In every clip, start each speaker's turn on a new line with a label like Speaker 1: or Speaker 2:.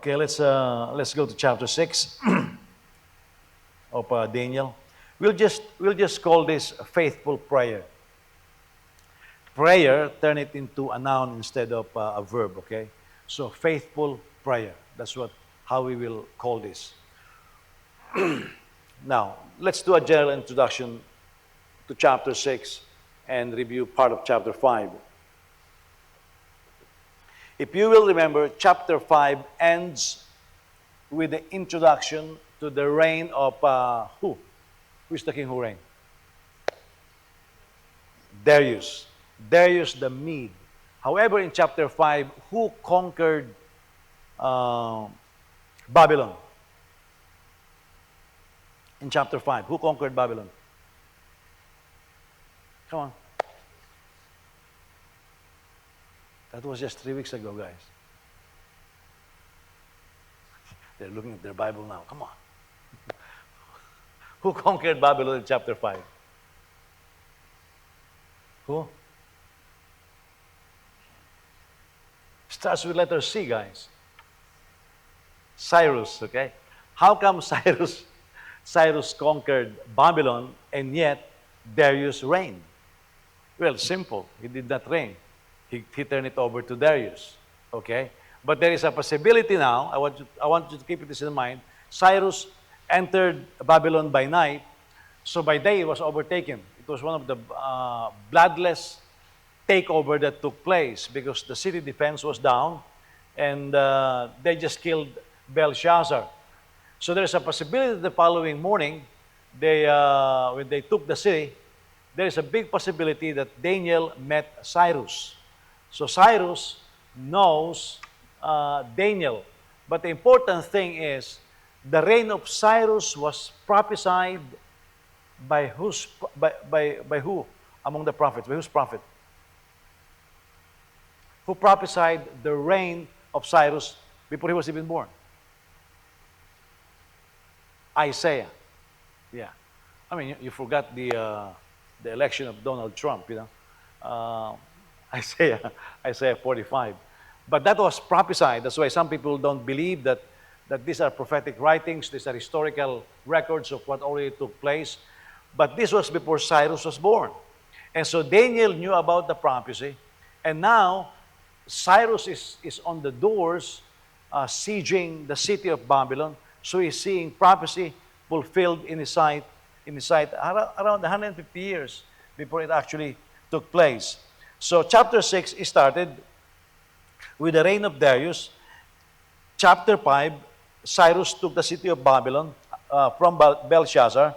Speaker 1: Okay, let's go to chapter 6 of Daniel. We'll just call this a faithful prayer. Prayer, turn it into a noun instead of a verb, okay? So faithful prayer. That's how we will call this. Now, let's do a general introduction to chapter 6 and review part of chapter 5. If you will remember, chapter 5 ends with the introduction to the reign of who? Who is the king who reigned? Darius. Darius the Mede. However, in chapter 5, who conquered Babylon? In chapter 5, who conquered Babylon? Come on. That was just 3 weeks ago, guys. They're looking at their Bible now. Come on. Who conquered Babylon in chapter 5? Who? Starts with letter C, guys. Cyrus, okay? How come Cyrus conquered Babylon and yet Darius reigned? Well, simple. He did not reign. He turned it over to Darius, okay? But there is a possibility now. I want you to keep this in mind. Cyrus entered Babylon by night, so by day it was overtaken. It was one of the bloodless takeover that took place because the city defense was down and they just killed Belshazzar. So there's a possibility that the following morning, when they took the city, there is a big possibility that Daniel met Cyrus. So Cyrus knows Daniel. But the important thing is, the reign of Cyrus was prophesied by who among the prophets? By whose prophet? Who prophesied the reign of Cyrus before he was even born? Isaiah. Yeah. I mean, you forgot the election of Donald Trump, you know. Isaiah 45. But that was prophesied. That's why some people don't believe that these are prophetic writings, these are historical records of what already took place. But this was before Cyrus was born. And so Daniel knew about the prophecy. And now, Cyrus is on the doors, sieging the city of Babylon. So he's seeing prophecy fulfilled in his sight around 150 years before it actually took place. So chapter 6 is started with the reign of Darius. Chapter 5, Cyrus took the city of Babylon from Belshazzar.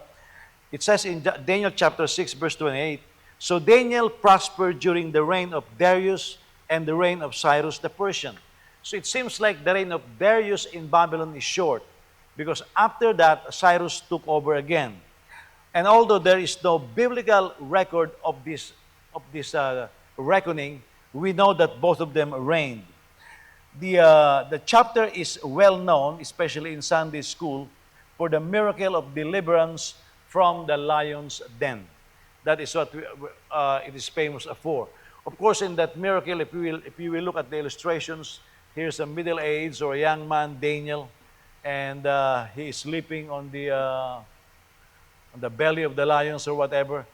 Speaker 1: It says in Daniel chapter 6, verse 28, so Daniel prospered during the reign of Darius and the reign of Cyrus the Persian. So it seems like the reign of Darius in Babylon is short because after that, Cyrus took over again. And although there is no biblical record of this reckoning, we know that both of them reigned. The chapter is well known, especially in Sunday school, for the miracle of deliverance from the lion's den. That is what it is famous for. Of course, in that miracle, if you will look at the illustrations, here's a middle-aged or a young man, Daniel, and he is sleeping on the belly of the lions or whatever.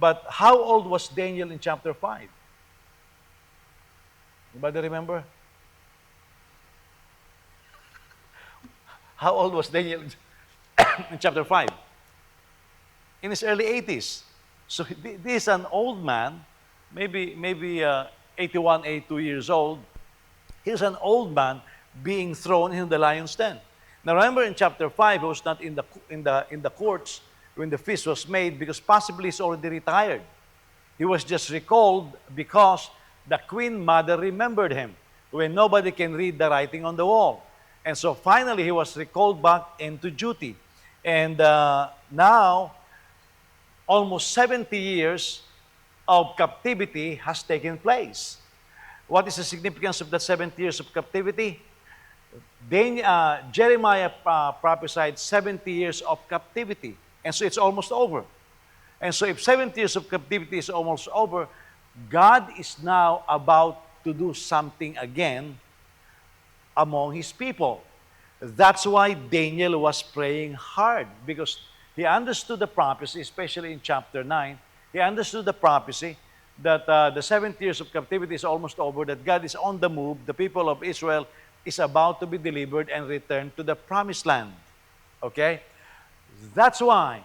Speaker 1: But how old was Daniel in chapter 5? Anybody remember? How old was Daniel in chapter 5? In his early 80s. So this is an old man, maybe 81, 82 years old. He's an old man being thrown into the lion's den. Now remember in chapter 5, he was not in the courts when the feast was made because possibly he's already retired. He was just recalled because the queen mother remembered him when nobody can read the writing on the wall. And so finally he was recalled back into duty. And now, almost 70 years of captivity has taken place. What is the significance of that 70 years of captivity? Jeremiah prophesied 70 years of captivity. And so it's almost over. And so if 70 years of captivity is almost over, God is now about to do something again among His people. That's why Daniel was praying hard, because he understood the prophecy, especially in chapter 9. He understood the prophecy that the 70 years of captivity is almost over, that God is on the move, the people of Israel is about to be delivered and returned to the promised land. Okay? That's why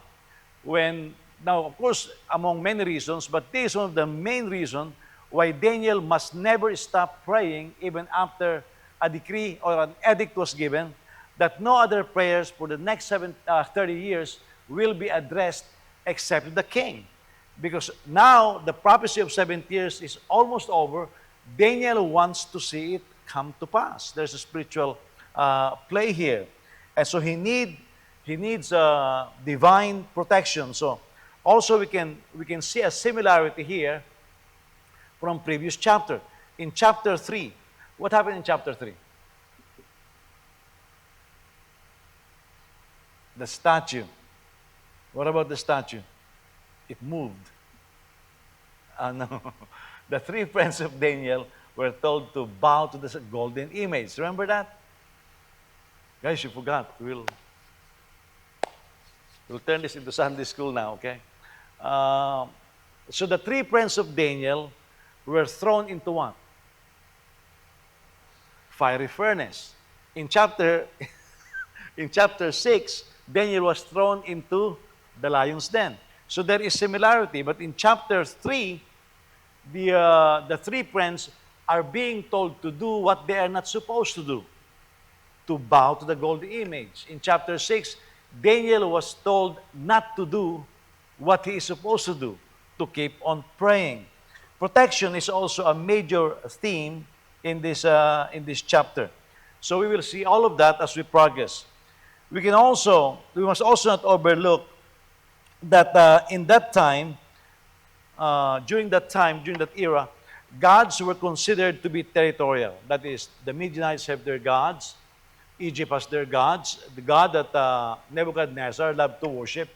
Speaker 1: when, now of course, among many reasons, but this is one of the main reasons why Daniel must never stop praying even after a decree or an edict was given, that no other prayers for the next 30 years will be addressed except the king. Because now the prophecy of 70 years is almost over. Daniel wants to see it come to pass. There's a spiritual play here. And so he needs divine protection. So also we can see a similarity here from previous chapter. In chapter 3, what happened in chapter 3? The statue. What about the statue? It moved. No. The three friends of Daniel were told to bow to the golden image. Remember that? Guys, you forgot. We'll turn this into Sunday school now, okay? So the three friends of Daniel were thrown into what? Fiery furnace. In chapter 6, Daniel was thrown into the lion's den. So there is similarity, but in chapter 3, the three friends are being told to do what they are not supposed to do, to bow to the golden image. In chapter 6, Daniel was told not to do what he is supposed to do, to keep on praying. Protection is also a major theme in this chapter. So we will see all of that as we progress. We must also not overlook that in that time, during that era, gods were considered to be territorial. That is, the Midianites have their gods, Egypt has their gods. The god that Nebuchadnezzar loved to worship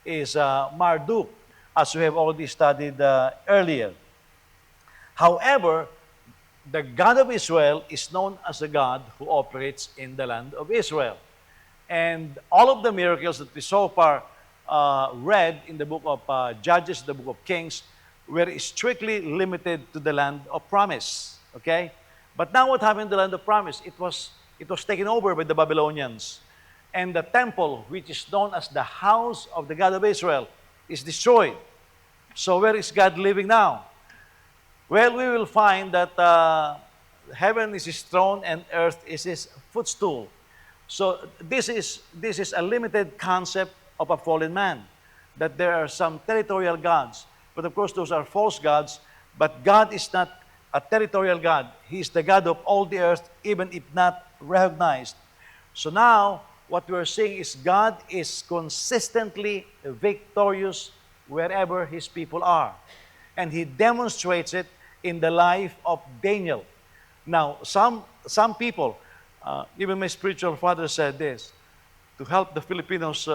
Speaker 1: is Marduk, as we have already studied earlier. However, the God of Israel is known as a God who operates in the land of Israel. And all of the miracles that we so far read in the book of Judges, the book of Kings, were strictly limited to the land of promise. Okay? But now what happened in the land of promise? It was taken over by the Babylonians. And the temple, which is known as the house of the God of Israel, is destroyed. So where is God living now? Well, we will find that heaven is his throne and earth is his footstool. So this is a limited concept of a fallen man, that there are some territorial gods. But of course, those are false gods. But God is not a territorial God. He is the God of all the earth, even if not recognized. So now, what we're seeing is God is consistently victorious wherever his people are. And he demonstrates it in the life of Daniel. Now, some people, even my spiritual father said this, to help the Filipinos,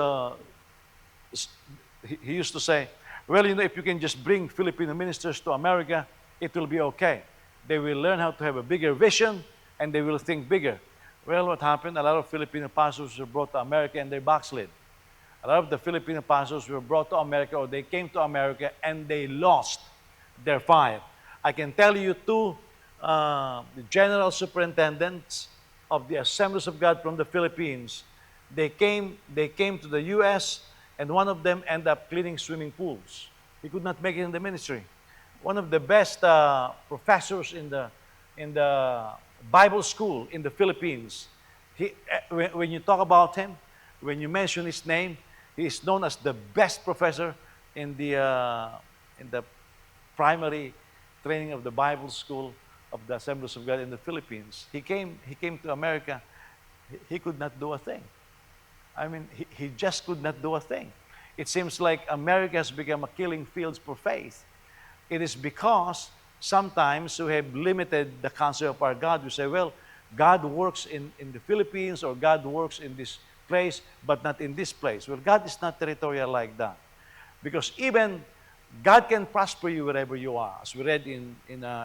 Speaker 1: he used to say, well, if you can just bring Filipino ministers to America, it will be okay. They will learn how to have a bigger vision, and they will think bigger. Well, what happened? A lot of Filipino pastors were brought to America, and they backslid. A lot of the Filipino pastors were brought to America, or they came to America, and they lost their fire. I can tell you two the general superintendents of the Assemblies of God from the Philippines. They came to the U.S., and one of them ended up cleaning swimming pools. He could not make it in the ministry. One of the best professors in the Bible school in the Philippines. When you talk about him, when you mention his name, he is known as the best professor in the primary training of the Bible school of the Assemblies of God in the Philippines. He came to America. He could not do a thing. I mean, he just could not do a thing. It seems like America has become a killing field for faith. It is because sometimes we have limited the concept of our God. We say, well, God works in the Philippines, or God works in this place, but not in this place. Well, God is not territorial like that. Because even God can prosper you wherever you are. As we read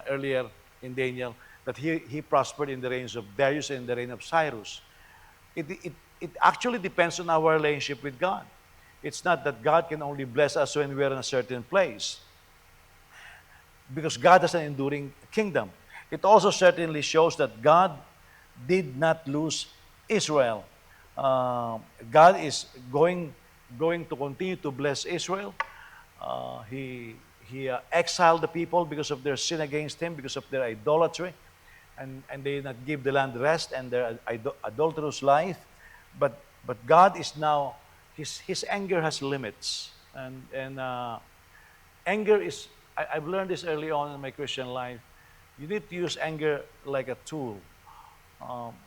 Speaker 1: earlier in Daniel, that he prospered in the reigns of Darius and in the reign of Cyrus. It actually depends on our relationship with God. It's not that God can only bless us when we are in a certain place, because God has an enduring kingdom. It also certainly shows that God did not lose Israel. God is going to continue to bless Israel. He exiled the people because of their sin against Him, because of their idolatry, and they did not give the land rest and their adulterous life. But God is now, His anger has limits, and anger is, I've learned this early on in my Christian life. You need to use anger like a tool.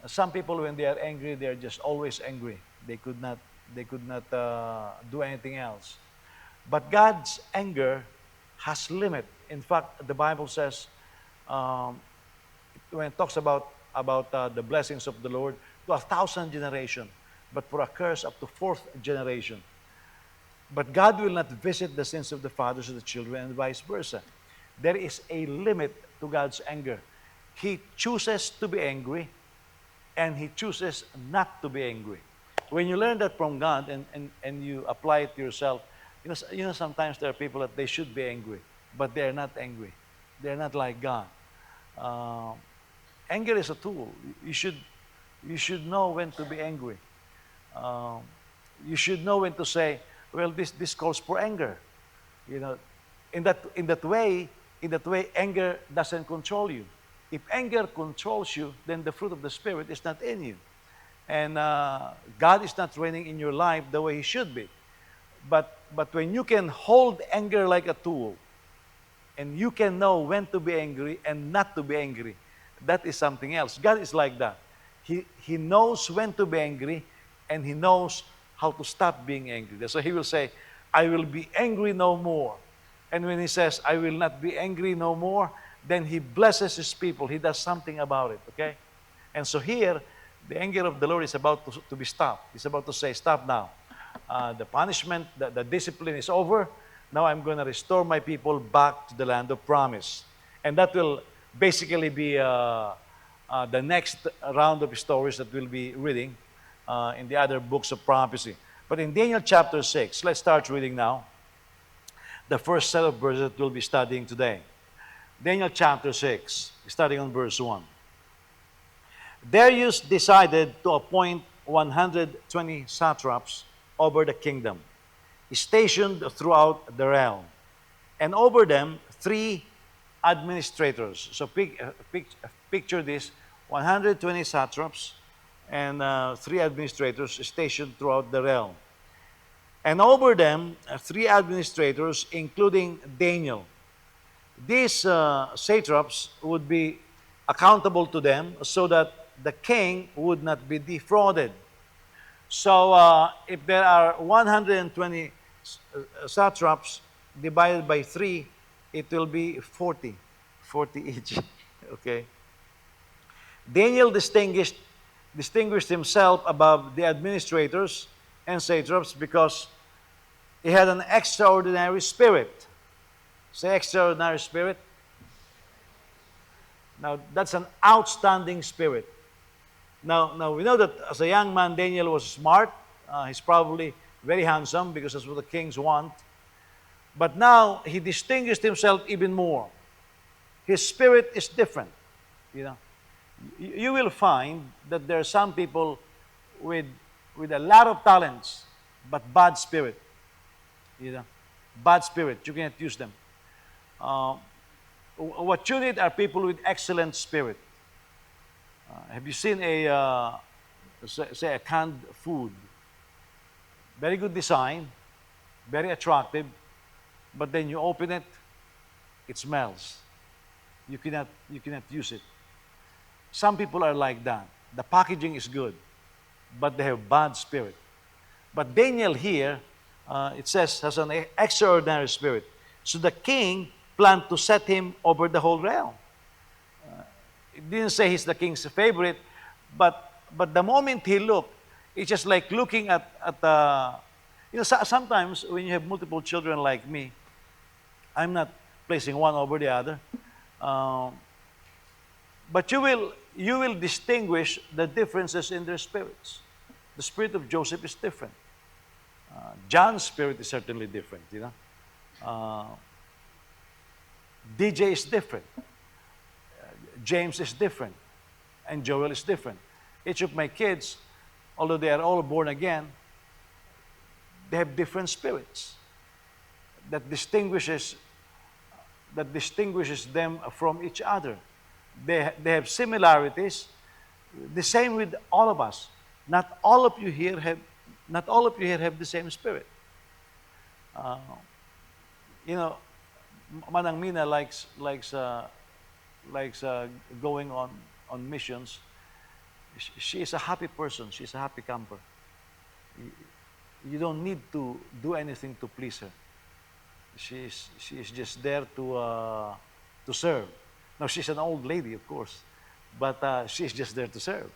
Speaker 1: Some people, when they are angry, they are just always angry. They could not do anything else. But God's anger has limit. In fact, the Bible says, um, when it talks about the blessings of the Lord, to 1,000 generation, but for a curse up to fourth generation. But God will not visit the sins of the fathers to the children, and vice versa. There is a limit to God's anger. He chooses to be angry, and He chooses not to be angry. When you learn that from God, and you apply it to yourself, sometimes there are people that they should be angry, but they are not angry. They're not like God. Uh, Anger is a tool. You should know when to be angry. Um, you should know when to say, well, this calls for anger. You know, in that way, anger doesn't control you. If anger controls you, then the fruit of the Spirit is not in you, and God is not reigning in your life the way He should be. But when you can hold anger like a tool, and you can know when to be angry and not to be angry, that is something else. God is like that. He knows when to be angry, and He knows how to stop being angry. So He will say, I will be angry no more. And when He says, I will not be angry no more, then He blesses His people. He does something about it, okay? And so here, the anger of the Lord is about to be stopped. He's about to say, stop now. The punishment, the discipline is over. Now I'm going to restore my people back to the land of promise. And that will basically be the next round of stories that we'll be reading in the other books of prophecy. But in Daniel chapter 6, let's start reading now. The first set of verses that we'll be studying today. Daniel chapter 6, starting on verse 1. Darius decided to appoint 120 satraps over the kingdom, stationed throughout the realm, and over them 3 administrators. So picture this, 120 satraps and 3 administrators stationed throughout the realm. And over them, 3 administrators, including Daniel. These satraps would be accountable to them so that the king would not be defrauded. So if there are 120 satraps divided by 3, it will be 40 each. Okay. Daniel distinguished himself above the administrators and satraps because he had an extraordinary spirit. Say extraordinary spirit. Now, that's an outstanding spirit. Now we know that as a young man, Daniel was smart. He's probably very handsome because that's what the kings want. But now he distinguished himself even more. His spirit is different. You know, you will find that there are some people with a lot of talents, but bad spirit. You know, bad spirit. You cannot use them. What you need are people with excellent spirit. Have you seen say a canned food? Very good design, very attractive, but then you open it, it smells. You cannot use it. Some people are like that. The packaging is good, but they have bad spirit. But Daniel here, it says, has an extraordinary spirit. So the king planned to set him over the whole realm. It didn't say he's the king's favorite, but the moment he looked, it's just like looking at sometimes when you have multiple children like me, I'm not placing one over the other, but you will distinguish the differences in their spirits. The spirit of Joseph is different. John's spirit is certainly different, you know. Uh, DJ is different. James is different. And Joel is different. Each of my kids, although they are all born again, they have different spirits that distinguishes them from each other. They have similarities. The same with all of us. Not all of you here have the same spirit. Uh, you know, Manang Mina likes going on missions. She is a happy person. She's a happy camper. You don't need to do anything to please her. She is just there to serve. Now she's an old lady, of course, but she's just there to serve.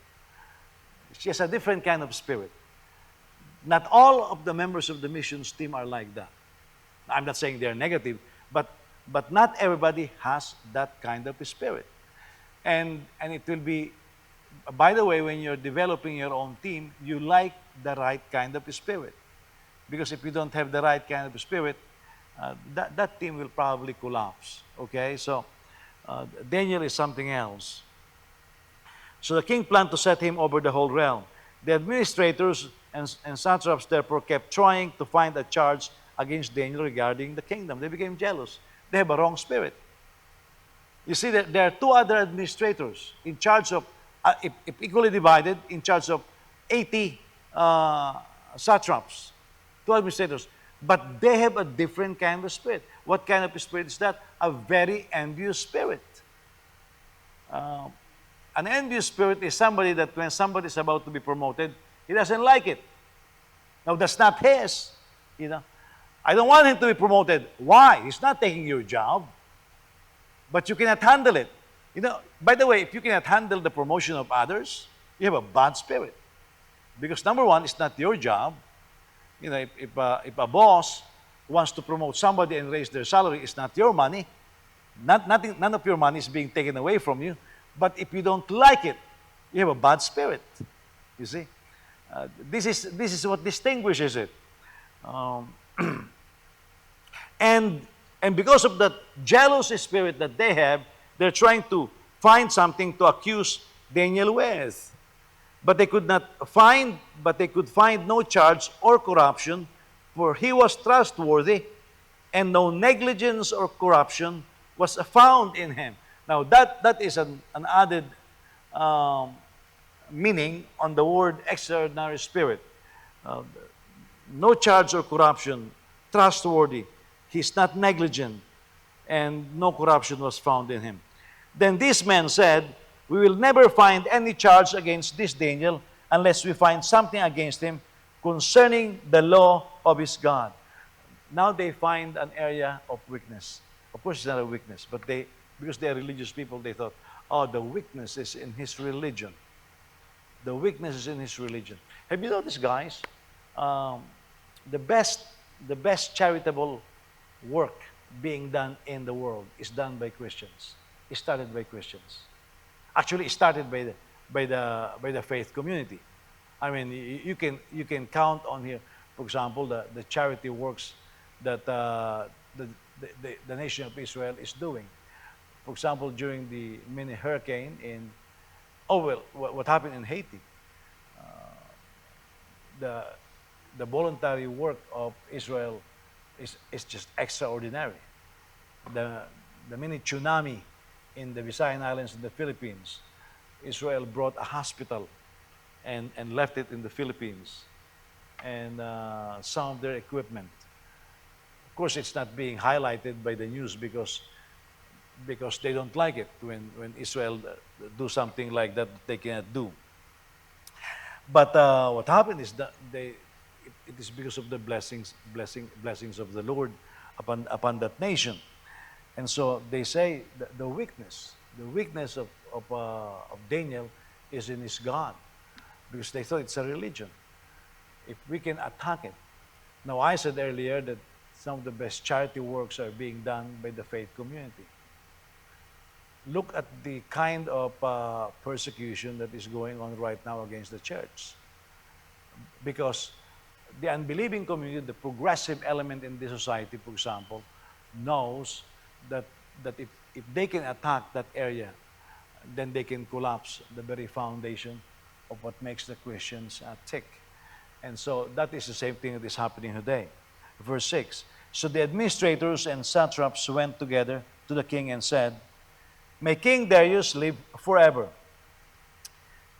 Speaker 1: She has a different kind of spirit. Not all of the members of the missions team are like that. I'm not saying they're negative, but not everybody has that kind of spirit. And it will be, by the way, when you're developing your own team, you like the right kind of spirit. Because if you don't have the right kind of spirit, that team will probably collapse. Okay, so Daniel is something else. So the king planned to set him over the whole realm. The administrators and satraps therefore kept trying to find a charge against Daniel regarding the kingdom. They became jealous. They have a wrong spirit. You see, there are two other administrators in charge of, if equally divided, in charge of 80 satraps, two administrators. But they have a different kind of spirit. What kind of spirit is that? A very envious spirit. An envious spirit is somebody that when somebody is about to be promoted, he doesn't like it. Now, that's not his. You know, I don't want him to be promoted. Why? He's not taking your job. But you cannot handle it. You know, by the way, if you cannot handle the promotion of others, you have a bad spirit. Because number one, it's not your job. You know, if a boss wants to promote somebody and raise their salary, it's not your money. None of your money is being taken away from you. But if you don't like it, you have a bad spirit. You see? This is what distinguishes it. And because of that jealous spirit that they have, they're trying to find something to accuse Daniel with. But they could find no charge or corruption, for he was trustworthy, and no negligence or corruption was found in him. Now that is an added meaning on the word extraordinary spirit. No charge or corruption, trustworthy. He's not negligent, and no corruption was found in him. Then this man said, "We will never find any charge against this Daniel unless we find something against him concerning the law of his God." Now they find an area of weakness. Of course, it's not a weakness, but because they are religious people, they thought, oh, the weakness is in his religion. The weakness is in his religion. Have you noticed, guys? The best charitable work being done in the world is done by Christians. It started by Christians. Actually, it started by the faith community. I mean, you can count on here, for example, the charity works that the nation of Israel is doing. For example, during the mini hurricane what happened in Haiti, the voluntary work of Israel is just extraordinary. The mini tsunami in the Visayan Islands in the Philippines, Israel brought a hospital and left it in the Philippines, and some of their equipment. Of course, it's not being highlighted by the news because they don't like it when Israel do something like that they cannot do. But what happened is that it is because of the blessings of the Lord upon that nation. And so they say the weakness of Daniel is in his God, because they thought it's a religion. If we can attack it. Now, I said earlier that some of the best charity works are being done by the faith community. Look at the kind of persecution that is going on right now against the church. because the unbelieving community, the progressive element in this society, for example, knows that, if they can attack that area, then they can collapse the very foundation of what makes the Christians tick. And so that is the same thing that is happening today. Verse 6, so the administrators and satraps went together to the king and said, may King Darius live forever.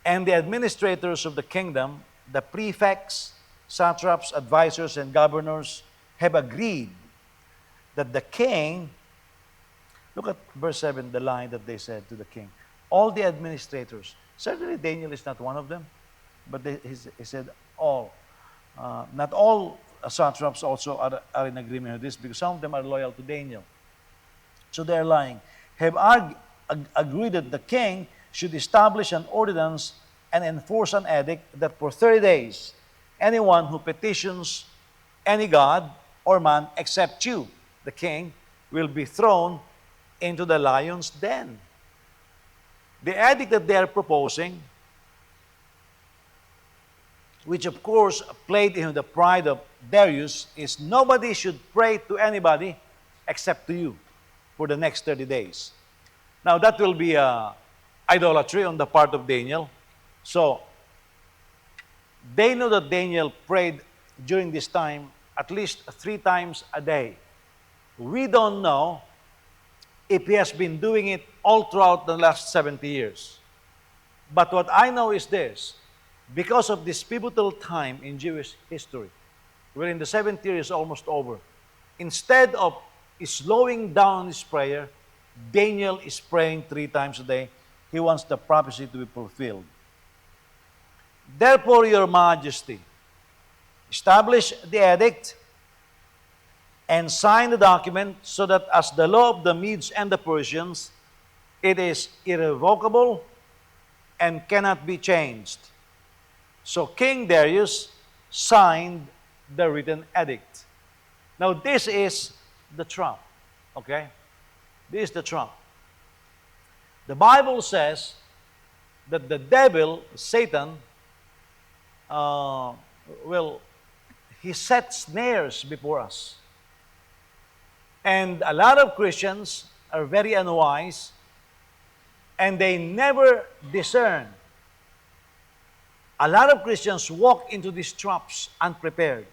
Speaker 1: And the administrators of the kingdom, the prefects, satraps, advisors, and governors have agreed that the king, look at verse 7, the line that they said to the king. All the administrators, certainly Daniel is not one of them, but he said all. Not all satraps also are in agreement with this, because some of them are loyal to Daniel. So they're lying. Have agreed that the king should establish an ordinance and enforce an edict that for 30 days, anyone who petitions any god or man except you, the king, will be thrown into the lion's den. The edict that they are proposing, which of course played into the pride of Darius, is nobody should pray to anybody except to you for the next 30 days. Now that will be idolatry on the part of Daniel. So they know that Daniel prayed during this time at least 3 times a day. We don't know if he has been doing it all throughout the last 70 years. But what I know is this, because of this pivotal time in Jewish history, wherein the 70th year is almost over, instead of slowing down his prayer, Daniel is praying 3 times a day. He wants the prophecy to be fulfilled. Therefore, your majesty, establish the edict and sign the document so that as the law of the Medes and the Persians, it is irrevocable and cannot be changed. So King Darius signed the written edict. Now this is the trap, okay? This is the trap. The Bible says that the devil, Satan, he sets snares before us. And a lot of Christians are very unwise, and they never discern. A lot of Christians walk into these traps unprepared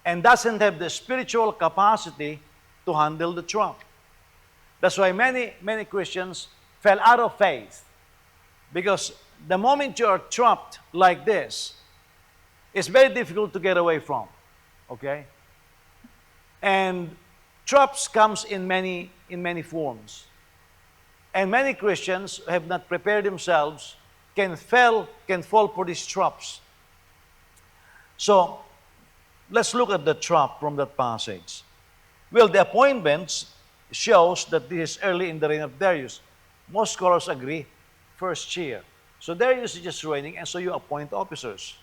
Speaker 1: and doesn't have the spiritual capacity to handle the trap. That's why many Christians fell out of faith, because the moment you are trapped like this, it's very difficult to get away from, okay? And traps comes in many forms. And many Christians who have not prepared themselves can fall for these traps. So, let's look at the trap from that passage. Well, the appointments shows that this is early in the reign of Darius. Most scholars agree, first year. So Darius is just reigning, and so you appoint officers.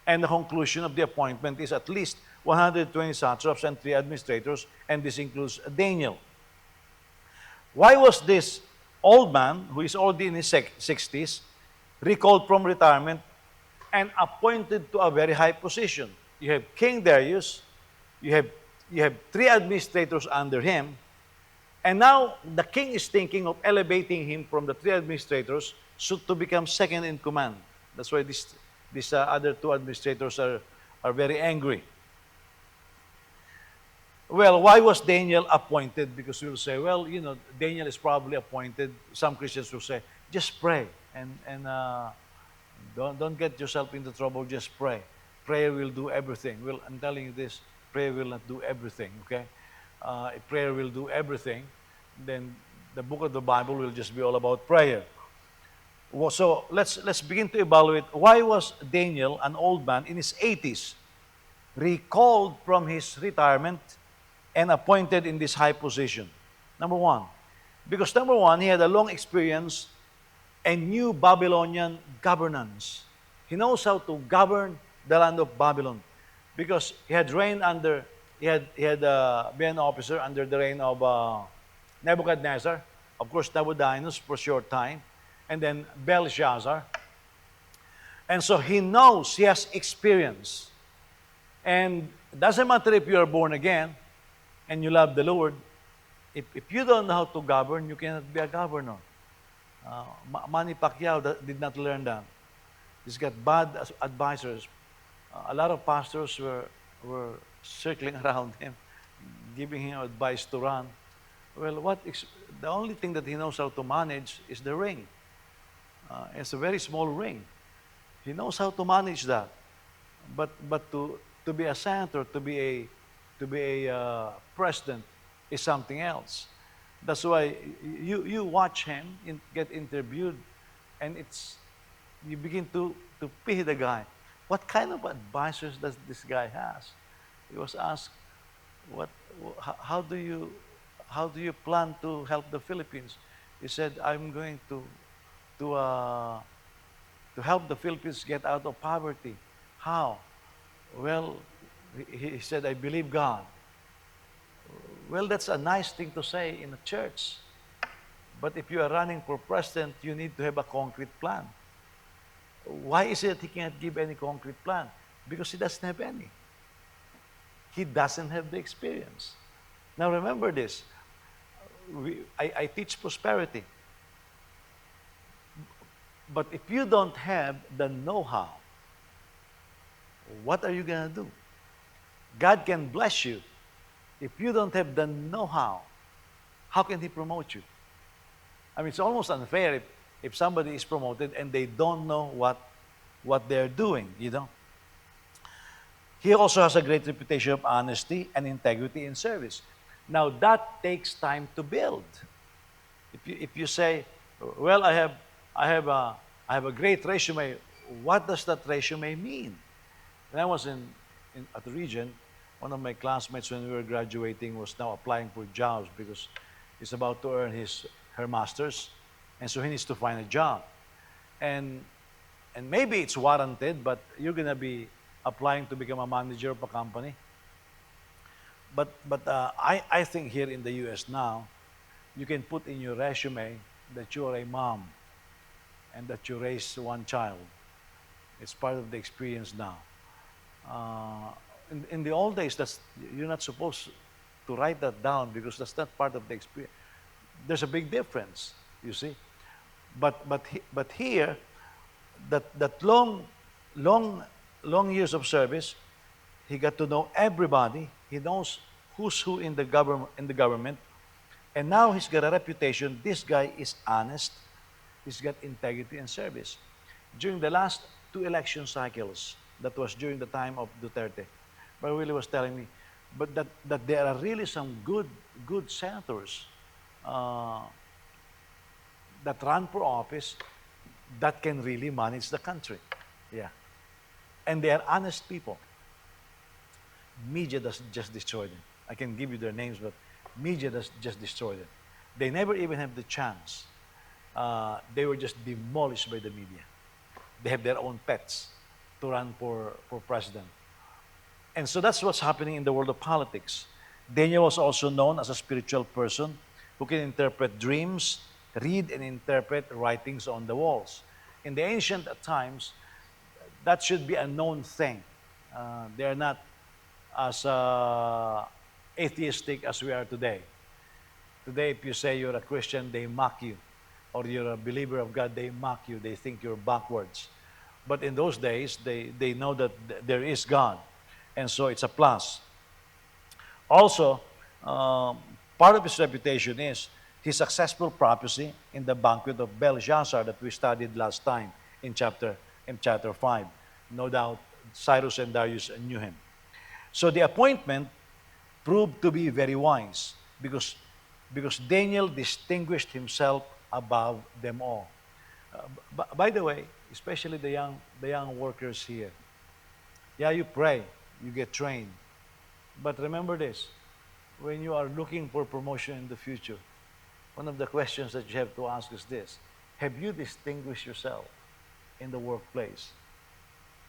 Speaker 1: And the conclusion of the appointment is at least 120 satraps and 3 administrators, and this includes Daniel. Why was this old man, who is already in his 60s, recalled from retirement and appointed to a very high position? You have King Darius, you have 3 administrators under him, and now the king is thinking of elevating him from the 3 administrators to become second in command. That's why these other 2 administrators are very angry. Well, why was Daniel appointed? Because we will say, well, you know, Daniel is probably appointed. Some Christians will say, just pray and don't get yourself into trouble. Just pray. Prayer will do everything. Well, I'm telling you this: prayer will not do everything. Okay, if prayer will do everything, then the book of the Bible will just be all about prayer. So let's begin to evaluate, why was Daniel, an old man in his 80s, recalled from his retirement and appointed in this high position? Number one, because he had a long experience and knew Babylonian governance. He knows how to govern the land of Babylon, because he had been an officer under the reign of Nebuchadnezzar, of course Nabonidus for a short time, and then Belshazzar. And so he knows, he has experience. And it doesn't matter if you are born again and you love the Lord, if you don't know how to govern, you cannot be a governor. Manny Pacquiao did not learn that. He's got bad advisors. A lot of pastors were circling around him, giving him advice to run. Well, the only thing that he knows how to manage is the ring. It's a very small ring. He knows how to manage that. But to be a senator, to be a president is something else. That's why you watch him get interviewed, and you begin to pity the guy. What kind of advisors does this guy has? He was asked, "What? How do you plan to help the Philippines?" He said, "I'm going to uh, to help the Philippines get out of poverty." How? Well, he said, "I believe God." Well, that's a nice thing to say in a church. But if you are running for president, you need to have a concrete plan. Why is it he can't give any concrete plan? Because he doesn't have any. He doesn't have the experience. Now remember this. I teach prosperity. But if you don't have the know-how, what are you going to do? God can bless you. If you don't have the know-how, how can He promote you? I mean, it's almost unfair if somebody is promoted and they don't know what they're doing, you know. He also has a great reputation of honesty and integrity in service. Now, that takes time to build. If you say, well, I have a great resume, what does that resume mean? When I was at the region, one of my classmates when we were graduating was now applying for jobs because he's about to earn her master's, and so he needs to find a job. And maybe it's warranted, but you're gonna be applying to become a manager of a company. But I think here in the U.S. now, you can put in your resume that you are a mom and that you raised one child. It's part of the experience now. In the old days, you're not supposed to write that down because that's not part of the experience. There's a big difference, you see. But here, that long years of service, he got to know everybody. He knows who's who in the government, and now he's got a reputation. This guy is honest. He's got integrity and service. During the last 2 election cycles, that was during the time of Duterte, but Willie was telling me, but that there are really some good senators that run for office that can really manage the country. Yeah. And they are honest people. Media does just destroy them. I can give you their names, but media does just destroy them. They never even have the chance. They were just demolished by the media. They have their own pets to run for president. And so that's what's happening in the world of politics. Daniel was also known as a spiritual person who can interpret dreams, read and interpret writings on the walls. In the ancient times, that should be a known thing. They are not as atheistic as we are today. Today, if you say you're a Christian, they mock you. Or you're a believer of God, they mock you. They think you're backwards. But in those days, they know that there is God. And so it's a plus. Also, part of his reputation is his successful prophecy in the banquet of Belshazzar that we studied last time in chapter 5. No doubt Cyrus and Darius knew him. So the appointment proved to be very wise because Daniel distinguished himself above them all. By the way, especially the young workers here, yeah, you pray, you get trained. But remember this, when you are looking for promotion in the future, one of the questions that you have to ask is this: have you distinguished yourself in the workplace?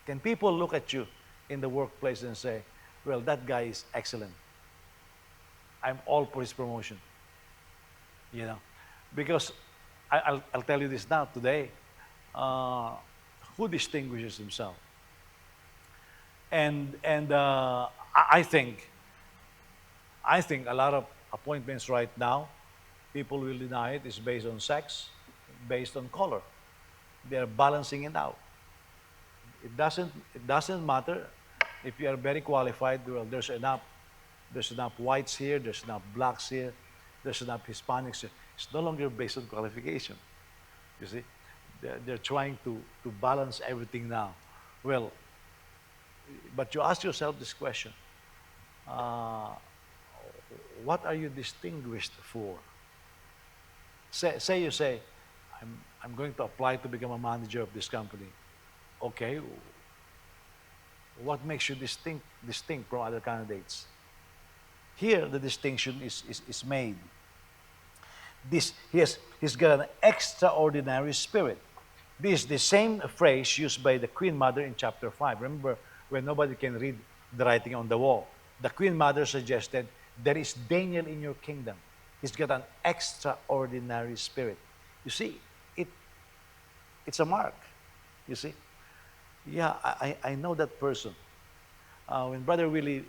Speaker 1: Can people look at you in the workplace and say, well, that guy is excellent. I'm all for his promotion. Because I'll tell you this now, today, who distinguishes himself. And I think a lot of appointments right now, people will deny it, is based on sex, based on color. They are balancing it out. It doesn't matter if you are very qualified. Well, there's enough whites here, there's enough blacks here, there's enough Hispanics here. It's no longer based on qualification. You see, they're trying to balance everything now. Well, but you ask yourself this question: uh, what are you distinguished for? Say you say, I'm going to apply to become a manager of this company. Okay, what makes you distinct from other candidates? Here, the distinction is made. He's got an extraordinary spirit. This is the same phrase used by the Queen Mother in chapter 5. Remember, when nobody can read the writing on the wall, the Queen Mother suggested, there is Daniel in your kingdom. He's got an extraordinary spirit. You see, it's a mark. You see? Yeah, I know that person. When Brother Willie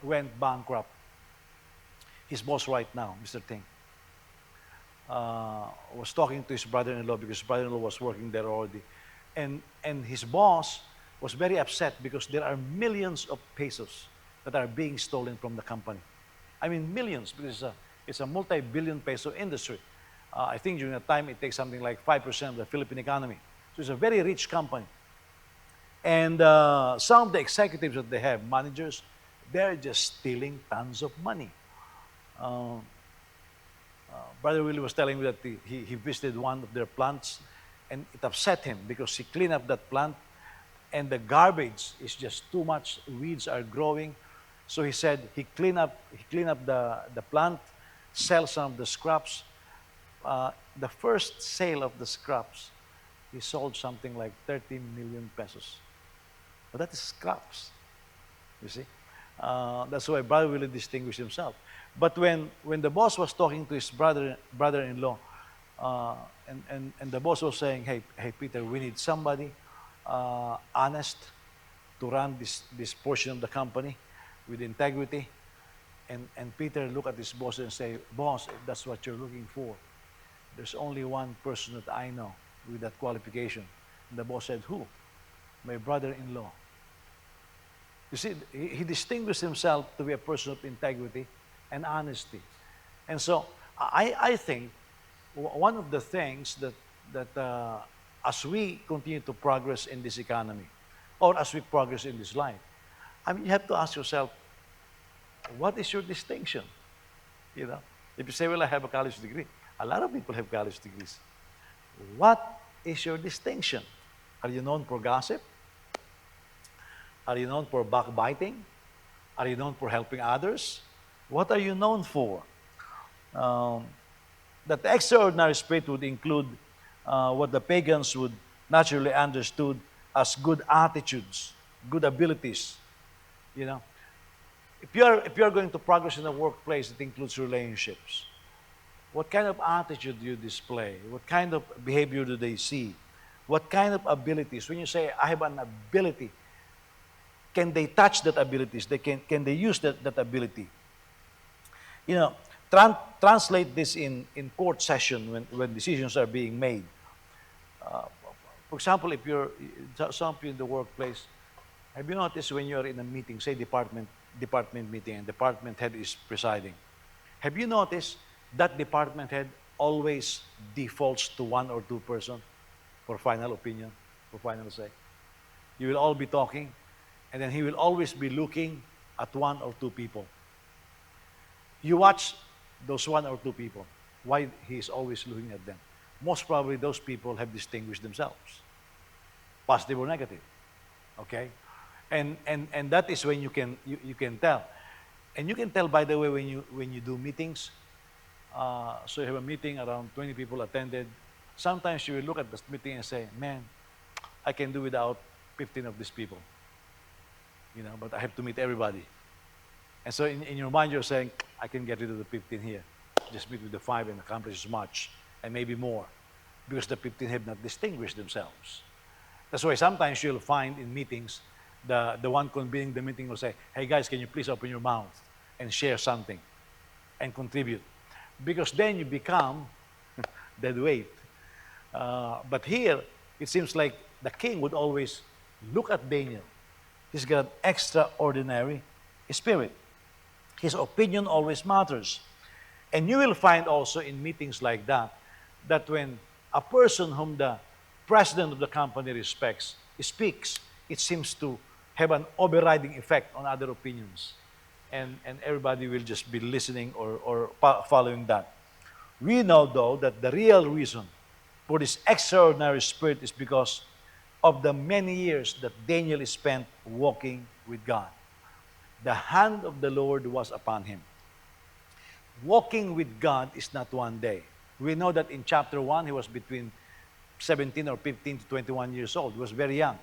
Speaker 1: went bankrupt, his boss right now, Mr. Ting, was talking to his brother-in-law because his brother-in-law was working there already. And his boss was very upset because there are millions of pesos that are being stolen from the company. I mean millions, because it's a multi-billion peso industry. I think during that time it takes something like 5% of the Philippine economy. So it's a very rich company. And some of the executives that they have, managers, they're just stealing tons of money. Brother Willie was telling me that he visited one of their plants, and it upset him because he cleaned up that plant and the garbage is just too much. Weeds are growing. So he said he cleaned up the plant, sell some of the scraps. The first sale of the scraps, he sold something like 13 million pesos. But that is scraps, you see. That's why Brother Willie distinguished himself. But when the boss was talking to his brother-in-law, and the boss was saying, hey Peter, we need somebody honest to run this portion of the company with integrity. And Peter looked at his boss and say, boss, if that's what you're looking for, there's only one person that I know with that qualification. And the boss said, who? My brother-in-law. You see, he distinguished himself to be a person of integrity and honesty. And so I think one of the things that as we continue to progress in this economy, or as we progress in this life, I mean, you have to ask yourself, what is your distinction? You know, if you say, well, I have a college degree, a lot of people have college degrees. What is your distinction? Are you known for gossip? Are you known for backbiting? Are you known for helping others? What are you known for? That extraordinary spirit would include what the pagans would naturally understood as good attitudes, good abilities. You know, if you're going to progress in the workplace, it includes relationships. What kind of attitude do you display? What kind of behavior do they see? What kind of abilities? When you say, I have an ability, can they touch that abilities? Can they use that ability? You know, translate this in court session when decisions are being made. For example, if you're some of you in the workplace, have you noticed when you're in a meeting, say department meeting, and department head is presiding, have you noticed that department head always defaults to one or two person for final opinion, for final say? You will all be talking, and then he will always be looking at one or two people. You watch those one or two people, why he is always looking at them. Most probably those people have distinguished themselves, positive or negative, okay? And that is when you can tell. And you can tell, by the way, when you do meetings. So you have a meeting, around 20 people attended. Sometimes you will look at this meeting and say, man, I can do without 15 of these people. You know, but I have to meet everybody. And so in your mind, you're saying, I can get rid of the 15 here. Just meet with the 5 and accomplish as much, and maybe more, because the 15 have not distinguished themselves. That's why sometimes you'll find in meetings, the one convening the meeting will say, hey guys, can you please open your mouth and share something and contribute? Because then you become dead weight. But here, it seems like the king would always look at Daniel. He's got an extraordinary spirit. His opinion always matters. And you will find also in meetings like that, that when a person whom the president of the company respects speaks, it seems to have an overriding effect on other opinions. And everybody will just be listening or following that. We know, though, that the real reason for this extraordinary spirit is because of the many years that Daniel spent walking with God. The hand of the Lord was upon him. Walking with God is not one day. We know that in chapter 1, he was between 17 or 15 to 21 years old. He was very young.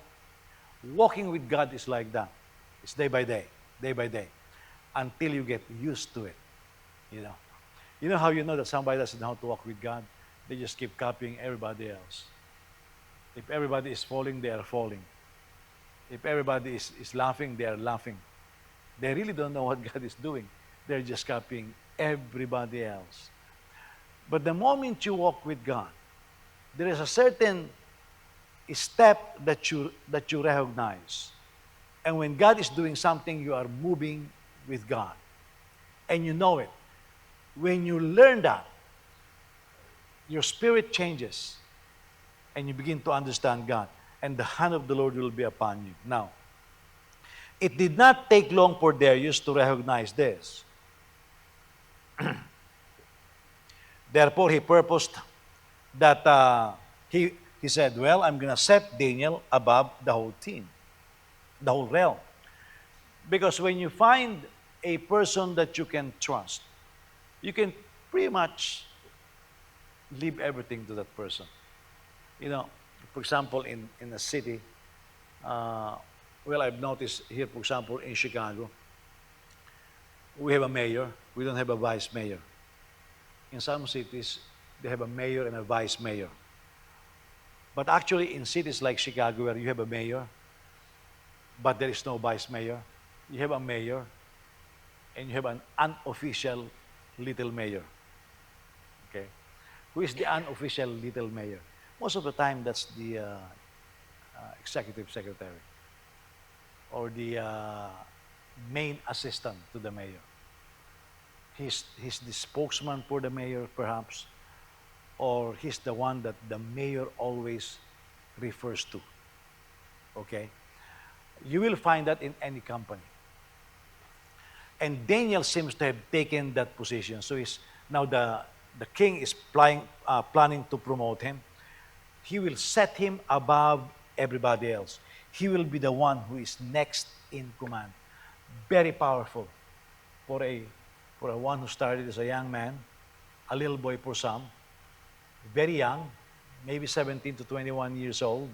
Speaker 1: Walking with God is like that. It's day by day, until you get used to it. You know, you know how you know that somebody doesn't know how to walk with God? They just keep copying everybody else. If everybody is falling, they are falling. If everybody is laughing, they are laughing. They really don't know what God is doing. They're just copying everybody else. But the moment you walk with God, there is a certain step that you recognize. And when God is doing something, you are moving with God. And you know it. When you learn that, your spirit changes and you begin to understand God. And the hand of the Lord will be upon you. Now, it did not take long for Darius to recognize this. Therefore, he purposed that he said, well, I'm going to set Daniel above the whole team, the whole realm. Because when you find a person that you can trust, you can pretty much leave everything to that person. You know, for example, in a city, well, I've noticed here, for example, in Chicago, we have a mayor. We don't have a vice mayor. In some cities, they have a mayor and a vice mayor. But actually, in cities like Chicago, where you have a mayor, but there is no vice mayor, you have a mayor, and you have an unofficial little mayor. Okay? Who is the unofficial little mayor? Most of the time, that's the executive secretary or the main assistant to the mayor. He's the spokesman for the mayor, perhaps, or he's the one that the mayor always refers to. Okay? You will find that in any company. And Daniel seems to have taken that position. So he's, now the king is planning to promote him. He will set him above everybody else. He will be the one who is next in command. Very powerful for a one who started as a young man, a little boy for some, very young, maybe 17 to 21 years old,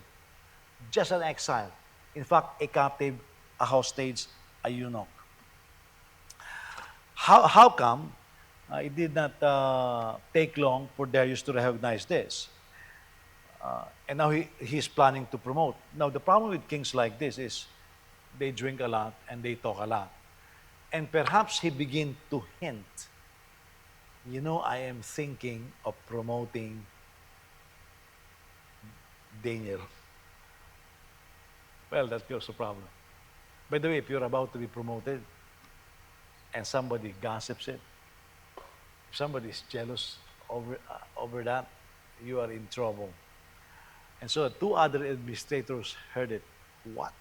Speaker 1: just an exile. In fact, a captive, a hostage, a eunuch. How come it did not take long for Darius to recognize this? And now he's planning to promote. Now, the problem with kings like this is they drink a lot and they talk a lot. And perhaps he began to hint, you know, I am thinking of promoting Daniel. Well, that's your problem. By the way, if you're about to be promoted and somebody gossips it, if somebody is jealous over that, you are in trouble. And so 2 other administrators heard it. What?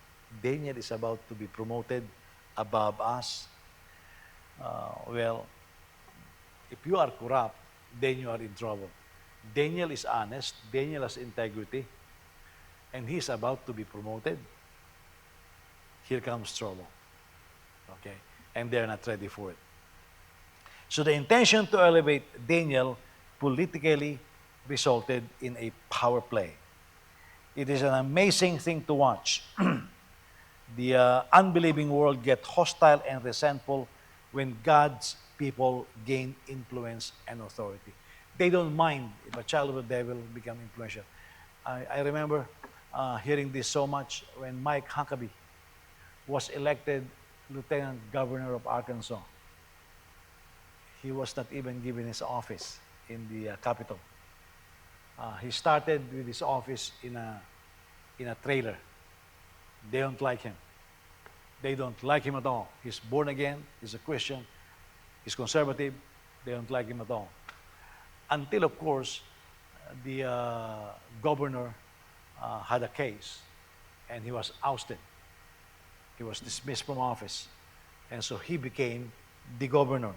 Speaker 1: Daniel is about to be promoted above us? Well, if you are corrupt, then you are in trouble. Daniel is honest, Daniel has integrity, and he's about to be promoted. Here comes trouble. Okay? And they're not ready for it. So the intention to elevate Daniel politically resulted in a power play. It is an amazing thing to watch. The unbelieving world get hostile and resentful when God's people gain influence and authority. They don't mind if a child of the devil become influential. I remember hearing this so much when Mike Huckabee was elected Lieutenant Governor of Arkansas. He was not even given his office in the Capitol. He started with his office in a trailer. They don't like him. They don't like him at all. He's born again, he's a Christian, he's conservative. They don't like him at all. Until, of course, the governor had a case and he was ousted. He was dismissed from office. And so he became the governor.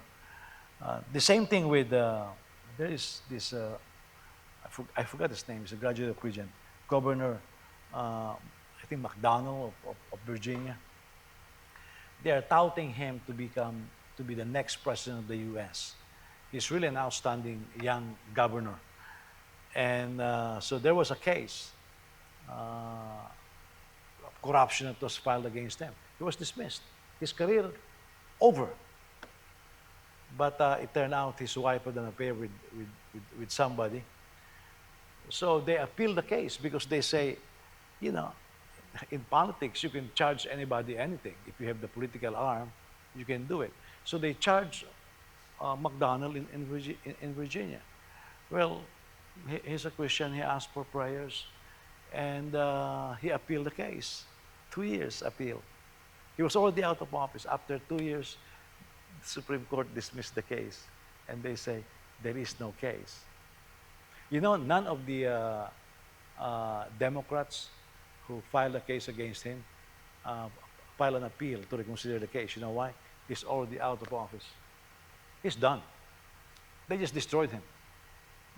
Speaker 1: The same thing with, there is this, I forgot his name, he's a graduate of Regent, Governor, I think McDonnell of Virginia. They are touting him to be the next president of the U.S. He's really an outstanding young governor. And so there was a case of corruption that was filed against him. He was dismissed. His career over. But it turned out his wife had an affair with somebody. So they appealed the case because they say, you know, in politics, you can charge anybody anything. If you have the political arm, you can do it. So they charged McDonnell in Virginia. Well, he's a Christian. He asked for prayers, and he appealed the case. 2 years appeal. He was already out of office. After 2 years, the Supreme Court dismissed the case, and they say there is no case. You know, none of the Democrats who filed a case against him filed an appeal to reconsider the case. You know why? He's already out of office. He's done. They just destroyed him.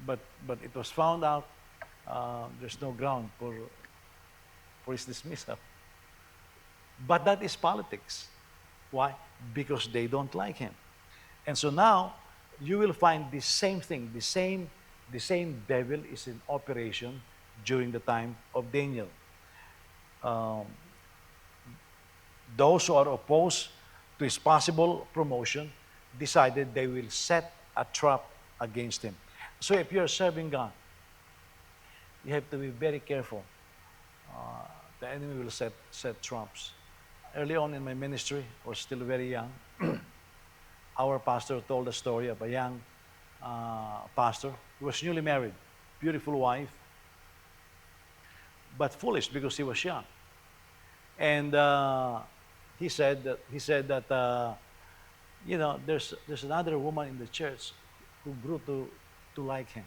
Speaker 1: But it was found out there's no ground for his dismissal. But that is politics. Why? Because they don't like him. And so now you will find the same thing, the same devil is in operation during the time of Daniel. Those who are opposed to his possible promotion decided they will set a trap against him. So if you're serving God, you have to be very careful. The enemy will set traps. Early on in my ministry, I was still very young. Our pastor told a story of a young pastor who was newly married, beautiful wife, but foolish because he was young. And he said that you know, there's another woman in the church who grew to like him.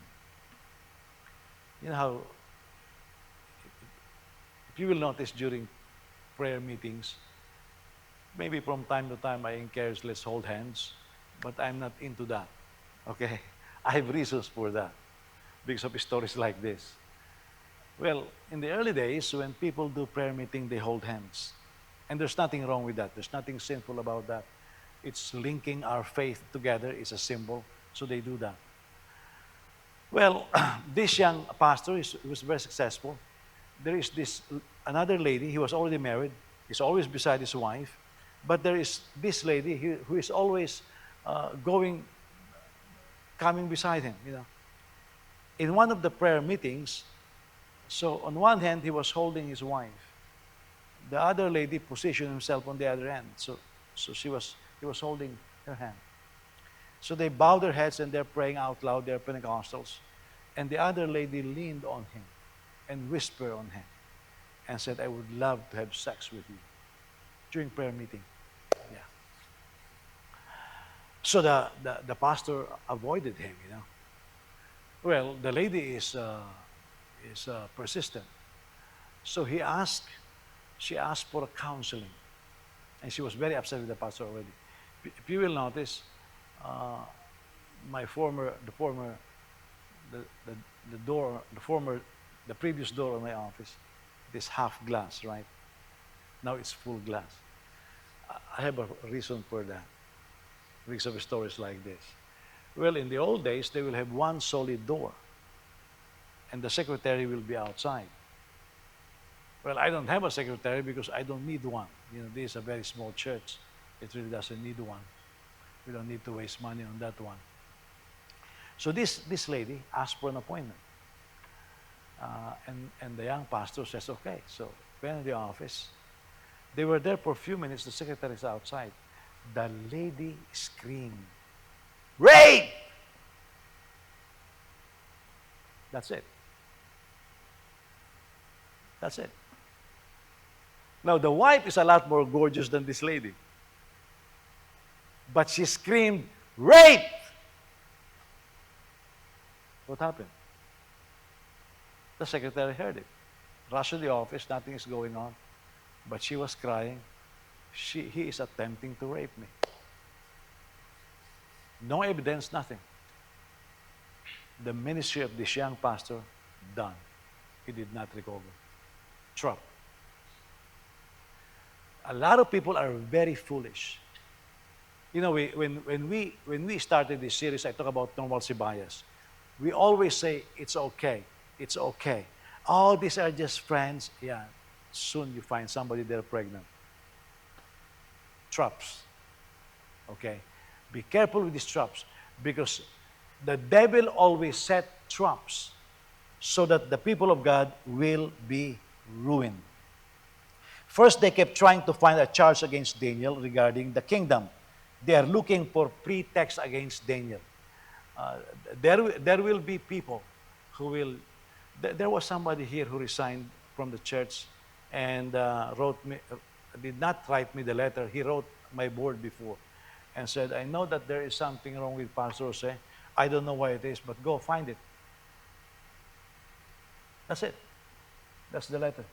Speaker 1: You know how, if you will notice during prayer meetings, maybe from time to time I encourage, let's hold hands, but I'm not into that. Okay? I have reasons for that because of stories like this. Well, in the early days, when people do prayer meeting, they hold hands. And there's nothing wrong with that. There's nothing sinful about that. It's linking our faith together. It's a symbol. So they do that. Well, this young pastor was very successful. There is another lady. He was already married. He's always beside his wife. But there is this lady who is always coming beside him, you know. In one of the prayer meetings, so on one hand, he was holding his wife. The other lady positioned himself on the other hand. So he was holding her hand. So they bowed their heads and they're praying out loud. They're Pentecostals. And the other lady leaned on him and whispered on him and said, I would love to have sex with you during prayer meeting. Yeah. So the pastor avoided him, you know. Well, the lady is persistent. So she asked for a counseling. And she was very upset with the pastor already. If you will notice, the previous door of my office, it is half glass, right? Now it's full glass. I have a reason for that, because of stories like this. Well, in the old days, they will have one solid door, and the secretary will be outside. Well, I don't have a secretary because I don't need one. You know, this is a very small church. It really doesn't need one. We don't need to waste money on that one. So this lady asked for an appointment. And the young pastor says, okay. So went in the office. They were there for a few minutes. The secretary is outside. The lady screamed, "Rape!" That's it. That's it. Now, the wife is a lot more gorgeous than this lady. But she screamed, "Rape!" What happened? The secretary heard it. Rushed to the office, nothing is going on. But she was crying. He is attempting to rape me. No evidence, nothing. The ministry of this young pastor, done. He did not recover. Trap. A lot of people are very foolish. You know, when we started this series, I talk about normalcy bias. We always say, it's okay. It's okay. Oh, these are just friends. Yeah. Soon you find somebody there pregnant. Traps. Okay? Be careful with these traps, because the devil always set traps so that the people of God will be ruined. First, they kept trying to find a charge against Daniel regarding the kingdom. They are looking for pretext against Daniel. There will be people who will. There was somebody here who resigned from the church and did not write me the letter. He wrote my board before and said, "I know that there is something wrong with Pastor Jose. I don't know why it is, but go find it." That's it. That's the letter.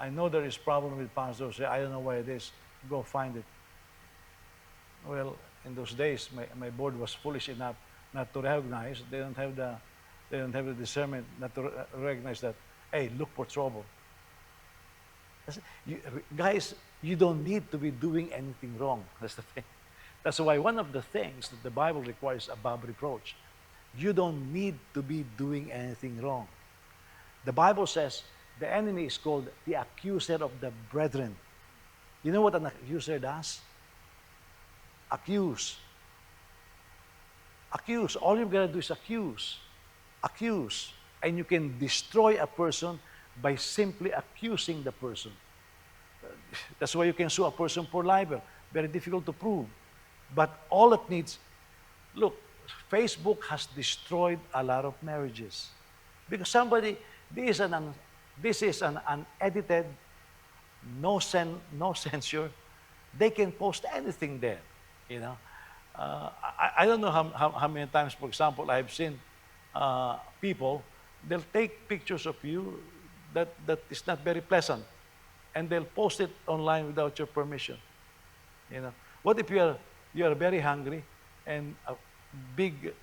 Speaker 1: I know there is problem with Pastor Jose. I don't know why it is. Go find it. Well, in those days, my board was foolish enough not to recognize. They don't have the discernment not to recognize that. Hey, look for trouble. Guys, you don't need to be doing anything wrong. That's the thing. That's why one of the things that the Bible requires above reproach. You don't need to be doing anything wrong. The Bible says the enemy is called the accuser of the brethren. You know what an accuser does? Accuse. Accuse. All you've got to do is accuse. Accuse. And you can destroy a person by simply accusing the person. That's why you can sue a person for libel. Very difficult to prove. But all it needs, look, Facebook has destroyed a lot of marriages. Because this is an unedited, no censure. They can post anything there, you know. I don't know how many times, for example, I've seen people, they'll take pictures of you that is not very pleasant, and they'll post it online without your permission. You know, what if you are very hungry and a big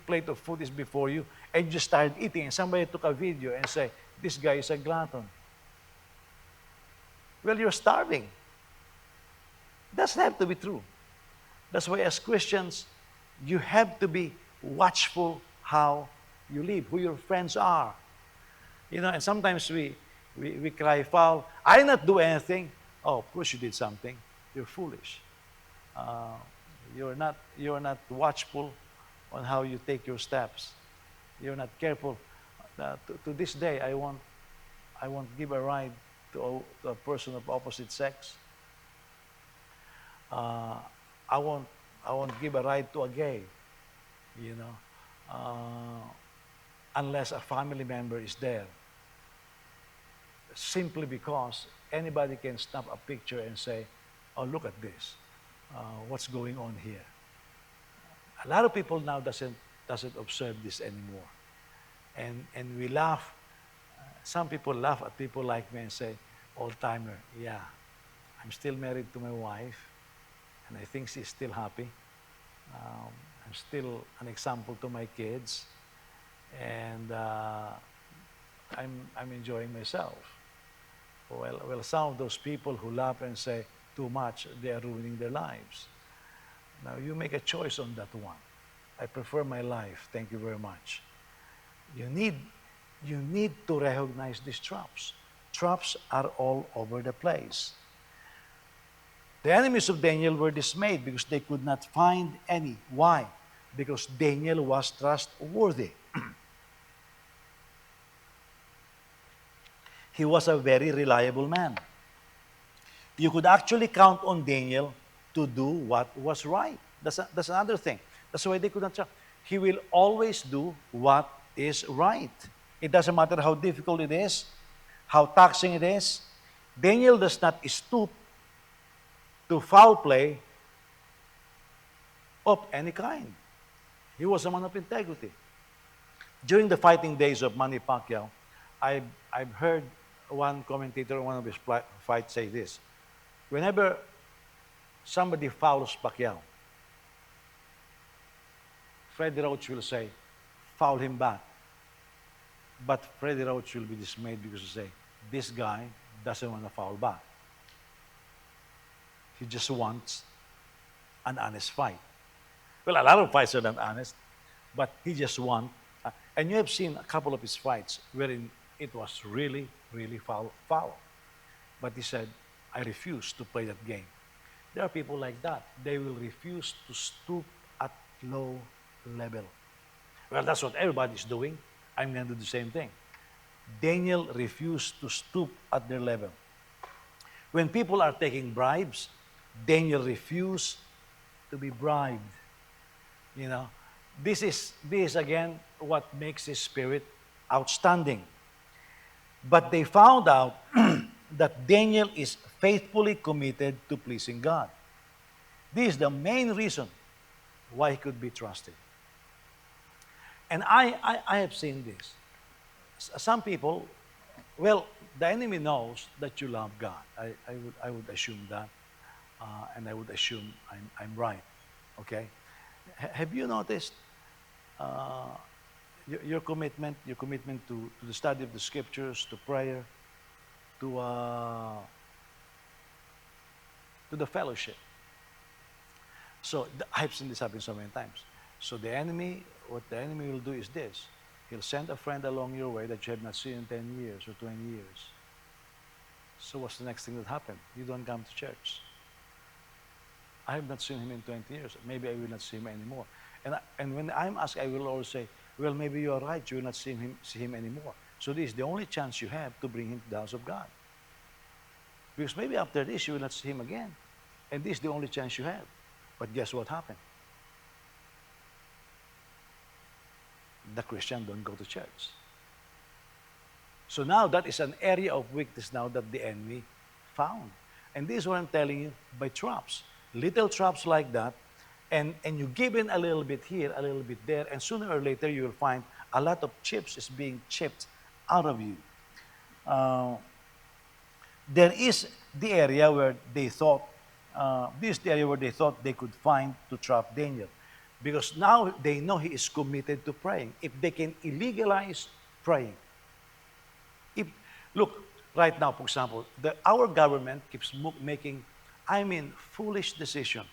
Speaker 1: plate of food is before you, and you start eating, and somebody took a video and say, "This guy is a glutton." Well, you're starving. Doesn't have to be true. That's why as Christians, you have to be watchful how you live, who your friends are. You know, and sometimes we cry foul. I did not do anything. Oh, of course you did something. You're foolish. You're not watchful on how you take your steps. You're not careful. To this day, I won't give a ride to a person of opposite sex. I won't give a ride to a gay, you know, unless a family member is there. Simply because anybody can snap a picture and say, "Oh, look at this. What's going on here?" A lot of people now doesn't observe this anymore, and we laugh. Some people laugh at people like me and say, "Old timer, yeah, I'm still married to my wife, and I think she's still happy. I'm still an example to my kids, and I'm enjoying myself." Well, some of those people who laugh and say too much, they are ruining their lives. Now, you make a choice on that one. I prefer my life. Thank you very much. You need to recognize these traps. Traps are all over the place. The enemies of Daniel were dismayed because they could not find any. Why? Because Daniel was trustworthy. He was a very reliable man. You could actually count on Daniel to do what was right. That's another thing. That's why they could not trust. He will always do what is right. It doesn't matter how difficult it is, how taxing it is. Daniel does not stoop to foul play of any kind. He was a man of integrity. During the fighting days of Manny Pacquiao, I've heard one commentator on one of his fights say this. Whenever somebody fouls Pacquiao, Freddie Roach will say, foul him back. But Freddie Roach will be dismayed because he say, this guy doesn't want to foul back. He just wants an honest fight. Well, a lot of fights are not honest, but he just wants. And you have seen a couple of his fights wherein it was really, really foul. But he said, I refuse to play that game. There are people like that. They will refuse to stoop at low level. Well, that's what everybody's doing. I'm going to do the same thing. Daniel refused to stoop at their level. When people are taking bribes, Daniel refused to be bribed. You know, this is again what makes his spirit outstanding. But they found out that Daniel is faithfully committed to pleasing God. This is the main reason why he could be trusted. And I have seen this. Some people, well, the enemy knows that you love God. I would assume that, and I would assume I'm right. Okay, have you noticed your commitment to the study of the scriptures, to prayer, to the fellowship? So I've seen this happen so many times. So what the enemy will do is this. He'll send a friend along your way that you have not seen in 10 years or 20 years. So what's the next thing that happened? You don't come to church. I have not seen him in 20 years. Maybe I will not see him anymore. And when I'm asked, I will always say, well, maybe you are right. You will not see him anymore. So this is the only chance you have to bring him to the house of God. Because maybe after this, you will not see him again. And this is the only chance you have. But guess what happened? The Christian don't go to church. So now that is an area of weakness now that the enemy found. And this is what I'm telling you, by traps. Little traps like that, and you give in a little bit here, a little bit there, and sooner or later you will find a lot of chips is being chipped out of you. There is the area where they thought, they could find to trap Daniel. Because now they know he is committed to praying. If they can illegalize praying. Look, right now, for example, our government keeps making, foolish decision.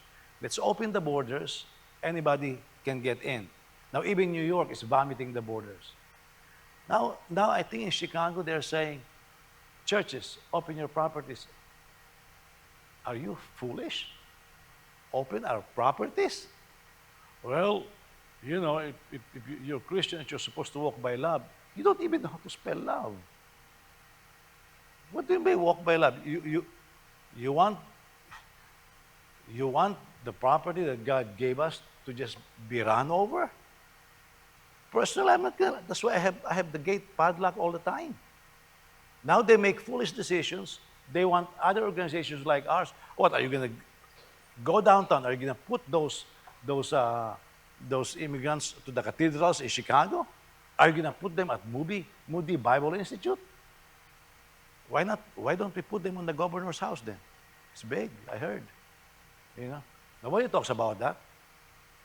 Speaker 1: Let's open the borders. Anybody can get in. Now, even New York is vomiting the borders. Now I think in Chicago, they're saying, churches, open your properties. Are you foolish? Open our properties? Well, you know, if you're Christian and you're supposed to walk by love, you don't even know how to spell love. What do you mean walk by love? You want the property that God gave us to just be run over? Personally, I'm not gonna. That's why I have the gate padlock all the time. Now they make foolish decisions. They want other organizations like ours. What are you gonna go downtown? Are you gonna put those immigrants to the cathedrals in Chicago? Are you gonna put them at Moody Bible Institute? Why not? Why don't we put them on the governor's house then? It's big, I heard. You know, nobody talks about that.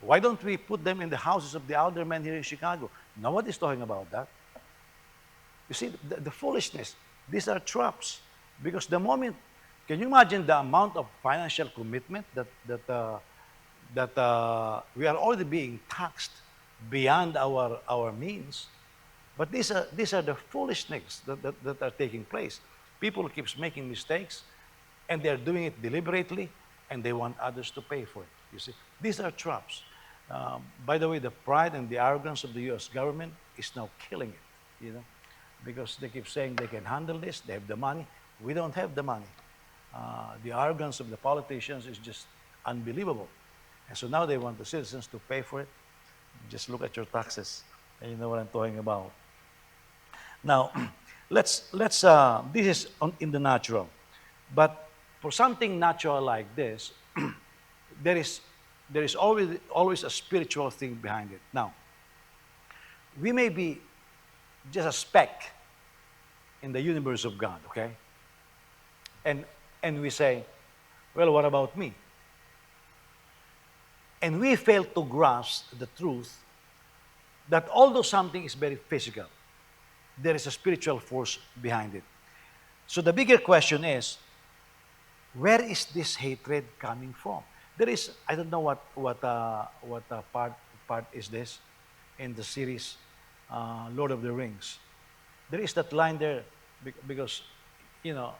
Speaker 1: Why don't we put them in the houses of the aldermen here in Chicago? Nobody's talking about that. You see, the foolishness. These are traps. Because the moment, can you imagine the amount of financial commitment that we are already being taxed beyond our means? But these are the foolishness that are taking place. People keeps making mistakes, and they're doing it deliberately, and they want others to pay for it. You see, these are traps. By the way, the pride and the arrogance of the U.S. government is now killing it. You know, because they keep saying they can handle this, they have the money. We don't have the money. The arrogance of the politicians is just unbelievable. And so now they want the citizens to pay for it. Just look at your taxes, and you know what I'm talking about. Now, this is in the natural. But for something natural like this, there is, there is always a spiritual thing behind it. Now, we may be just a speck in the universe of God, okay? And, and we say, well, what about me? And we fail to grasp the truth that although something is very physical, there is a spiritual force behind it. So the bigger question is, where is this hatred coming from? There is, I don't know what part is this in the series Lord of the Rings. There is that line there because, you know,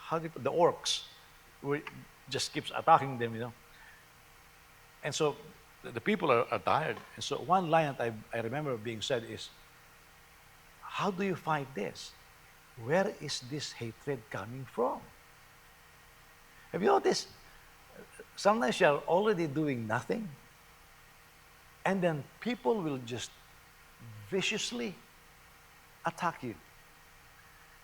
Speaker 1: the orcs just keeps attacking them, you know. And so the people are tired. And so one line that I remember being said is, how do you fight this? Where is this hatred coming from? Have you noticed? Sometimes you are already doing nothing, and then people will just viciously attack you.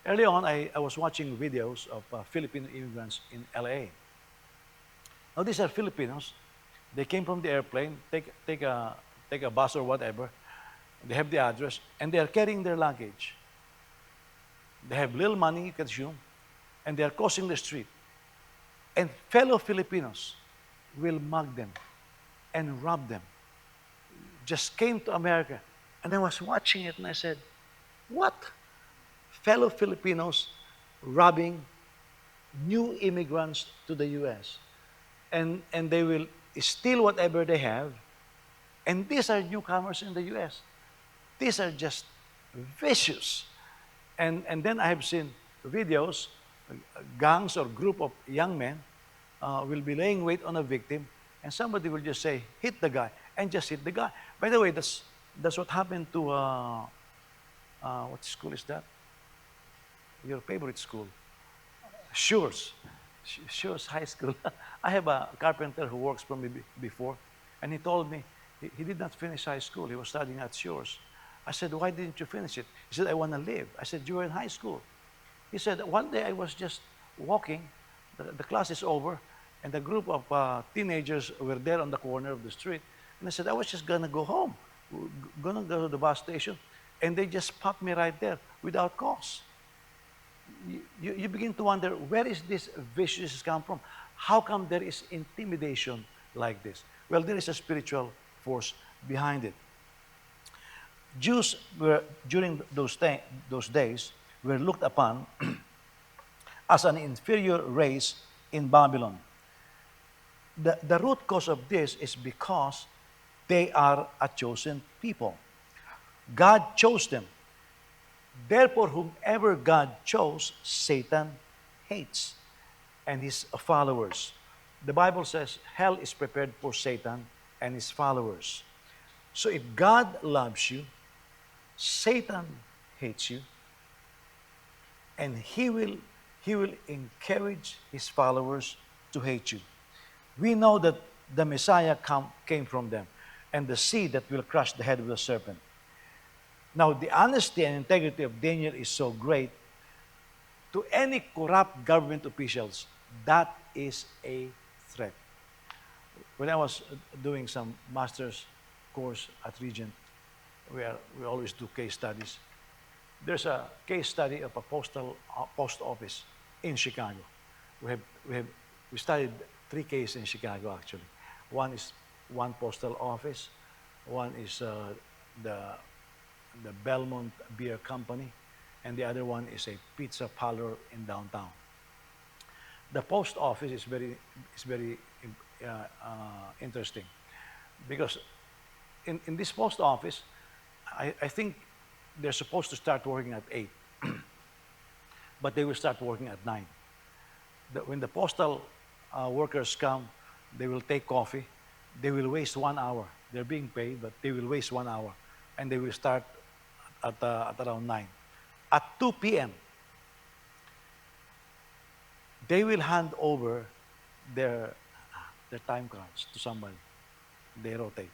Speaker 1: Early on, I was watching videos of Filipino immigrants in LA. Now, these are Filipinos. They came from the airplane, take a bus or whatever. They have the address, and they are carrying their luggage. They have little money, you can assume, and they are crossing the street. And fellow Filipinos will mug them and rob them. Just came to America. And I was watching it and I said, what? Fellow Filipinos robbing new immigrants to the U.S. And they will steal whatever they have. And these are newcomers in the U.S. These are just vicious. And then I have seen videos, gangs or group of young men will be laying wait on a victim, and somebody will just say, hit the guy, and just hit the guy. By the way, that's what happened to, what school is that? Your favorite school. Shores. Shores High School. I have a carpenter who works for me before, and he told me he did not finish high school. He was studying at Shores. I said, why didn't you finish it? He said, I want to live. I said, you were in high school. He said, one day I was just walking, the class is over, and a group of teenagers were there on the corner of the street. And I said, I was just going to go home, going to go to the bus station, and they just popped me right there without cause. You begin to wonder, where is this viciousness come from? How come there is intimidation like this? Well, there is a spiritual force behind it. Jews were, during those days, were looked upon as an inferior race in Babylon. The root cause of this is because they are a chosen people. God chose them. Therefore, whomever God chose, Satan hates, and his followers. The Bible says hell is prepared for Satan and his followers. So if God loves you, Satan hates you, and he will encourage his followers to hate you. We know that the Messiah came from them, and the seed that will crush the head of the serpent. Now, the honesty and integrity of Daniel is so great, to any corrupt government officials, that is a threat. When I was doing some master's course at Regent, we always do case studies. There's a case study of a post office in Chicago. We studied 3 cases in Chicago actually. One is one postal office, one is the Belmont Beer Company, and the other one is a pizza parlor in downtown. The post office is very interesting because in this post office, I think they're supposed to start working at 8, but they will start working at 9. When the postal workers come, they will take coffee. They will waste 1 hour. They're being paid, but they will waste 1 hour, and they will start at around 9. At 2 p.m., they will hand over their, their time cards to somebody. They rotate.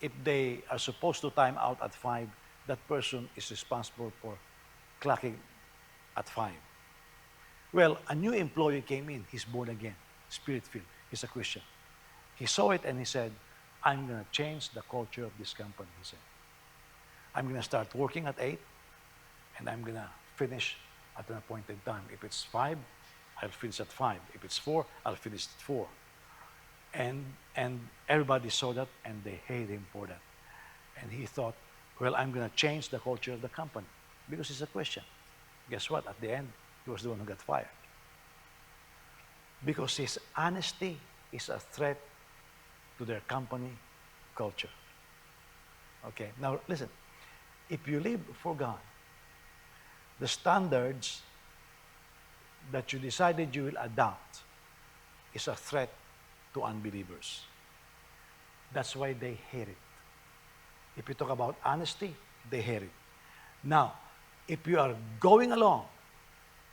Speaker 1: If they are supposed to time out at 5, that person is responsible for clocking at 5. Well, a new employee came in. He's born again, spirit-filled. He's a Christian. He saw it and he said, I'm going to change the culture of this company, he said. I'm going to start working at 8, and I'm going to finish at an appointed time. If it's 5, I'll finish at 5. If it's 4, I'll finish at 4. And everybody saw that, and they hated him for that. And he thought, well, I'm going to change the culture of the company because he's a Christian. Guess what? At the end, he was the one who got fired. Because his honesty is a threat to their company culture. Okay, now listen. If you live for God, the standards that you decided you will adopt is a threat to unbelievers. That's why they hate it. If you talk about honesty, they hate it. Now, if you are going along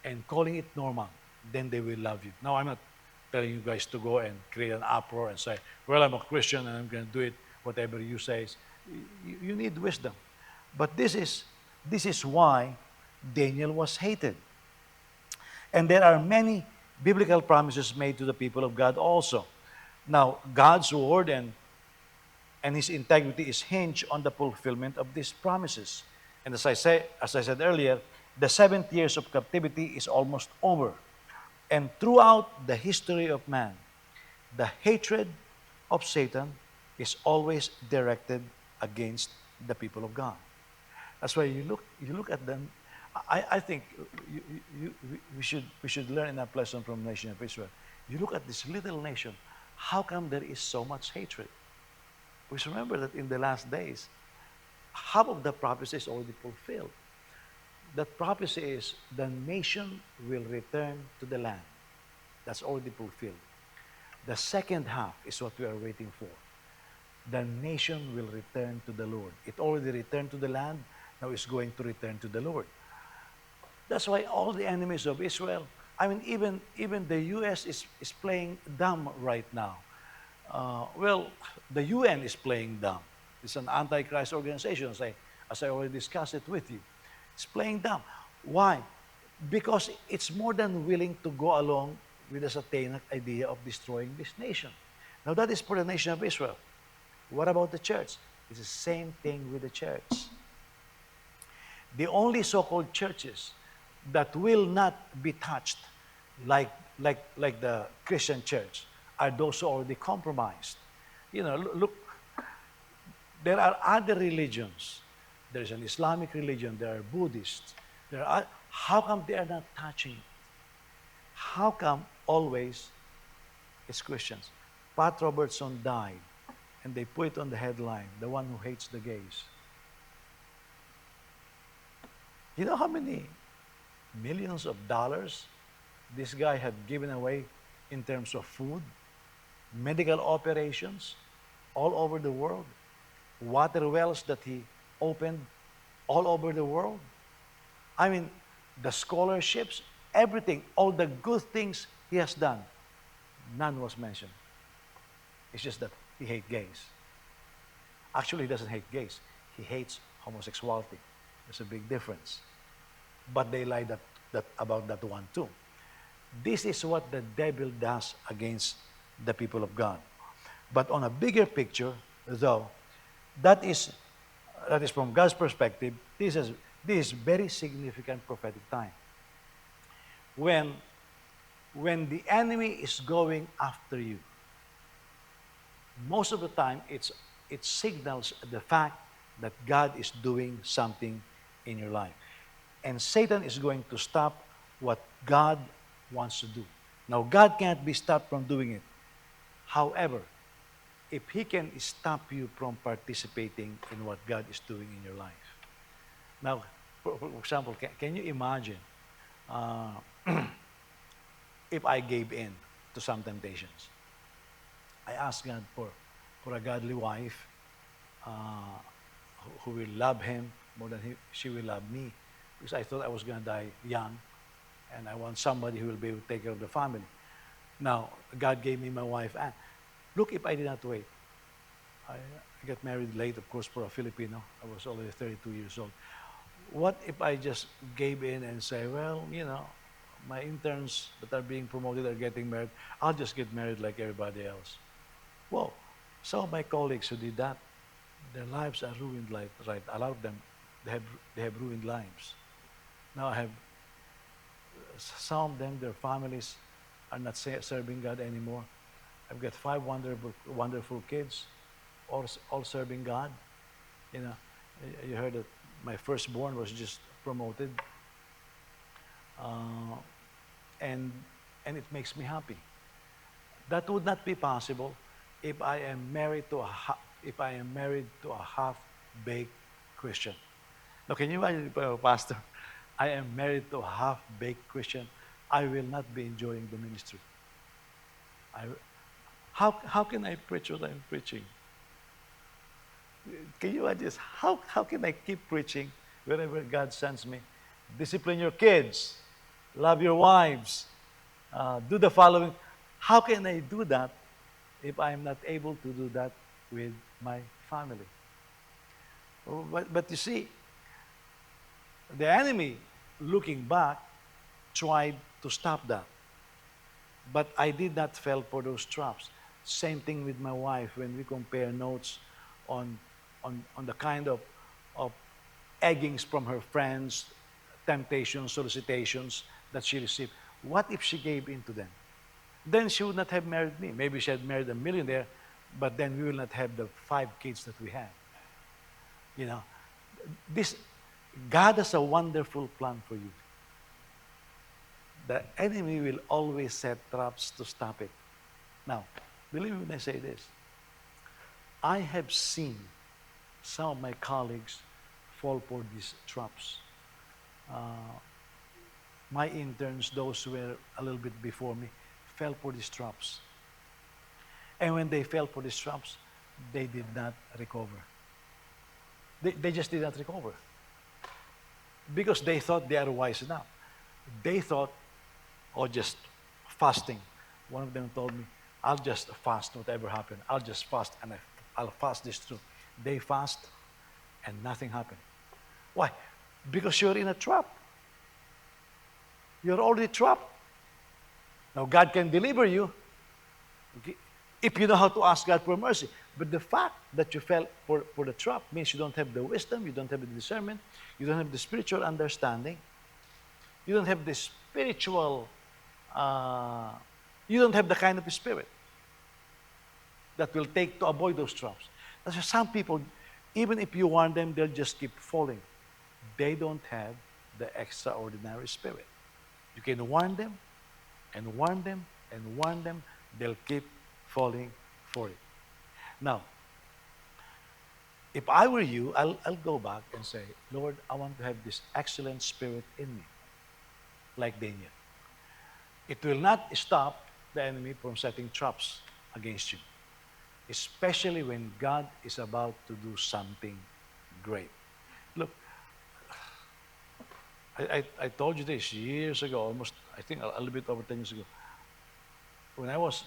Speaker 1: and calling it normal, then they will love you. Now, I'm not telling you guys to go and create an uproar and say, well, I'm a Christian and I'm going to do it, whatever you say. You need wisdom. But this is why Daniel was hated. And there are many biblical promises made to the people of God also. Now, God's word and his integrity is hinged on the fulfillment of these promises. And as I said earlier, the 7 years of captivity is almost over. And throughout the history of man, the hatred of Satan is always directed against the people of God. That's why you look at them. I think we should learn enough lesson from the nation of Israel. You look at this little nation. How come there is so much hatred? We should remember that in the last days, half of the prophecy is already fulfilled. That prophecy is the nation will return to the land. That's already fulfilled. The second half is what we are waiting for. The nation will return to the Lord. It already returned to the land. Now it's going to return to the Lord. That's why all the enemies of Israel, I mean, even the U.S. is playing dumb right now. Well, the UN is playing dumb. It's an antichrist organization, as I already discussed it with you. It's playing dumb. Why? Because it's more than willing to go along with the satanic idea of destroying this nation. Now that is for the nation of Israel. What about the church? It's the same thing with the church. The only so-called churches that will not be touched like the Christian church are those who are already compromised. You know, look, there are other religions. There's an Islamic religion, there are Buddhists. How come they are not touching it? How come always it's Christians? Pat Robertson died, and they put it on the headline, the one who hates the gays. You know how many millions of dollars this guy had given away in terms of food, medical operations all over the world, water wells that he opened all over the world? I mean, the scholarships, everything, all the good things he has done, none was mentioned. It's just that he hates gays. Actually, he doesn't hate gays. He hates homosexuality. There's a big difference. But they lie about that one too. This is what the devil does against the people of God. But on a bigger picture, though, that is from God's perspective, this is very significant prophetic time. When the enemy is going after you, most of the time it signals the fact that God is doing something in your life. And Satan is going to stop what God wants to do. Now, God can't be stopped from doing it. However, if he can stop you from participating in what God is doing in your life. Now, for example, can you imagine if I gave in to some temptations? I asked God for a godly wife who will love him, more than she will love me, because I thought I was going to die young, and I want somebody who will be able to take care of the family. Now, God gave me my wife, Anne. Look, if I did not wait, I got married late, of course, for a Filipino. I was already 32 years old. What if I just gave in and say, well, my interns that are being promoted are getting married. I'll just get married like everybody else. Well, some of my colleagues who did that, their lives are ruined. Like right, a lot of them, they have ruined lives. Now I have some of them, their families are not serving God anymore. I've got five wonderful kids, all serving God. You know, you heard that my firstborn was just promoted, uh, and and it makes me happy. That would not be possible if I am married to a half-baked Christian. Now, can you imagine, Pastor? I am married to a half-baked Christian. I will not be enjoying the ministry. I, how can I preach what I'm preaching? Can you imagine this? How can I keep preaching wherever God sends me? Discipline your kids, love your wives, do the following. How can I do that if I'm not able to do that with my family? Oh, but you see, the enemy, looking back, tried to stop that. But I did not fall for those traps. Same thing with my wife when we compare notes on, on the kind of eggings from her friends, temptations, solicitations that she received. What if she gave in to them? Then she would not have married me. Maybe she had married a millionaire, but then we will not have the 5 kids that we have. You know, this God has a wonderful plan for you. The enemy will always set traps to stop it. Now, believe me when I say this. I have seen some of my colleagues fall for these traps. My interns, those who were a little bit before me, fell for these traps. And when they fell for these traps, they did not recover. They just did not recover. Because they thought they are wise enough. They thought, oh, just fasting. One of them told me, I'll just fast whatever happened. I'll just fast and I'll fast this too. They fast and nothing happened. Why? Because you're in a trap. You're already trapped. Now, God can deliver you, okay, if you know how to ask God for mercy. But the fact that you fell for the trap means you don't have the wisdom, you don't have the discernment, you don't have the spiritual understanding, you don't have the spiritual, you don't have the kind of spirit that will take to avoid those traps. That's why some people, even if you warn them, they'll just keep falling. They don't have the extraordinary spirit. You can warn them, and warn them, and warn them, they'll keep falling for it. Now, if I were you, I'll go back and say, Lord, I want to have this excellent spirit in me, like Daniel. It will not stop the enemy from setting traps against you, especially when God is about to do something great. Look, I told you this years ago, almost, I think a little bit over 10 years ago. When I was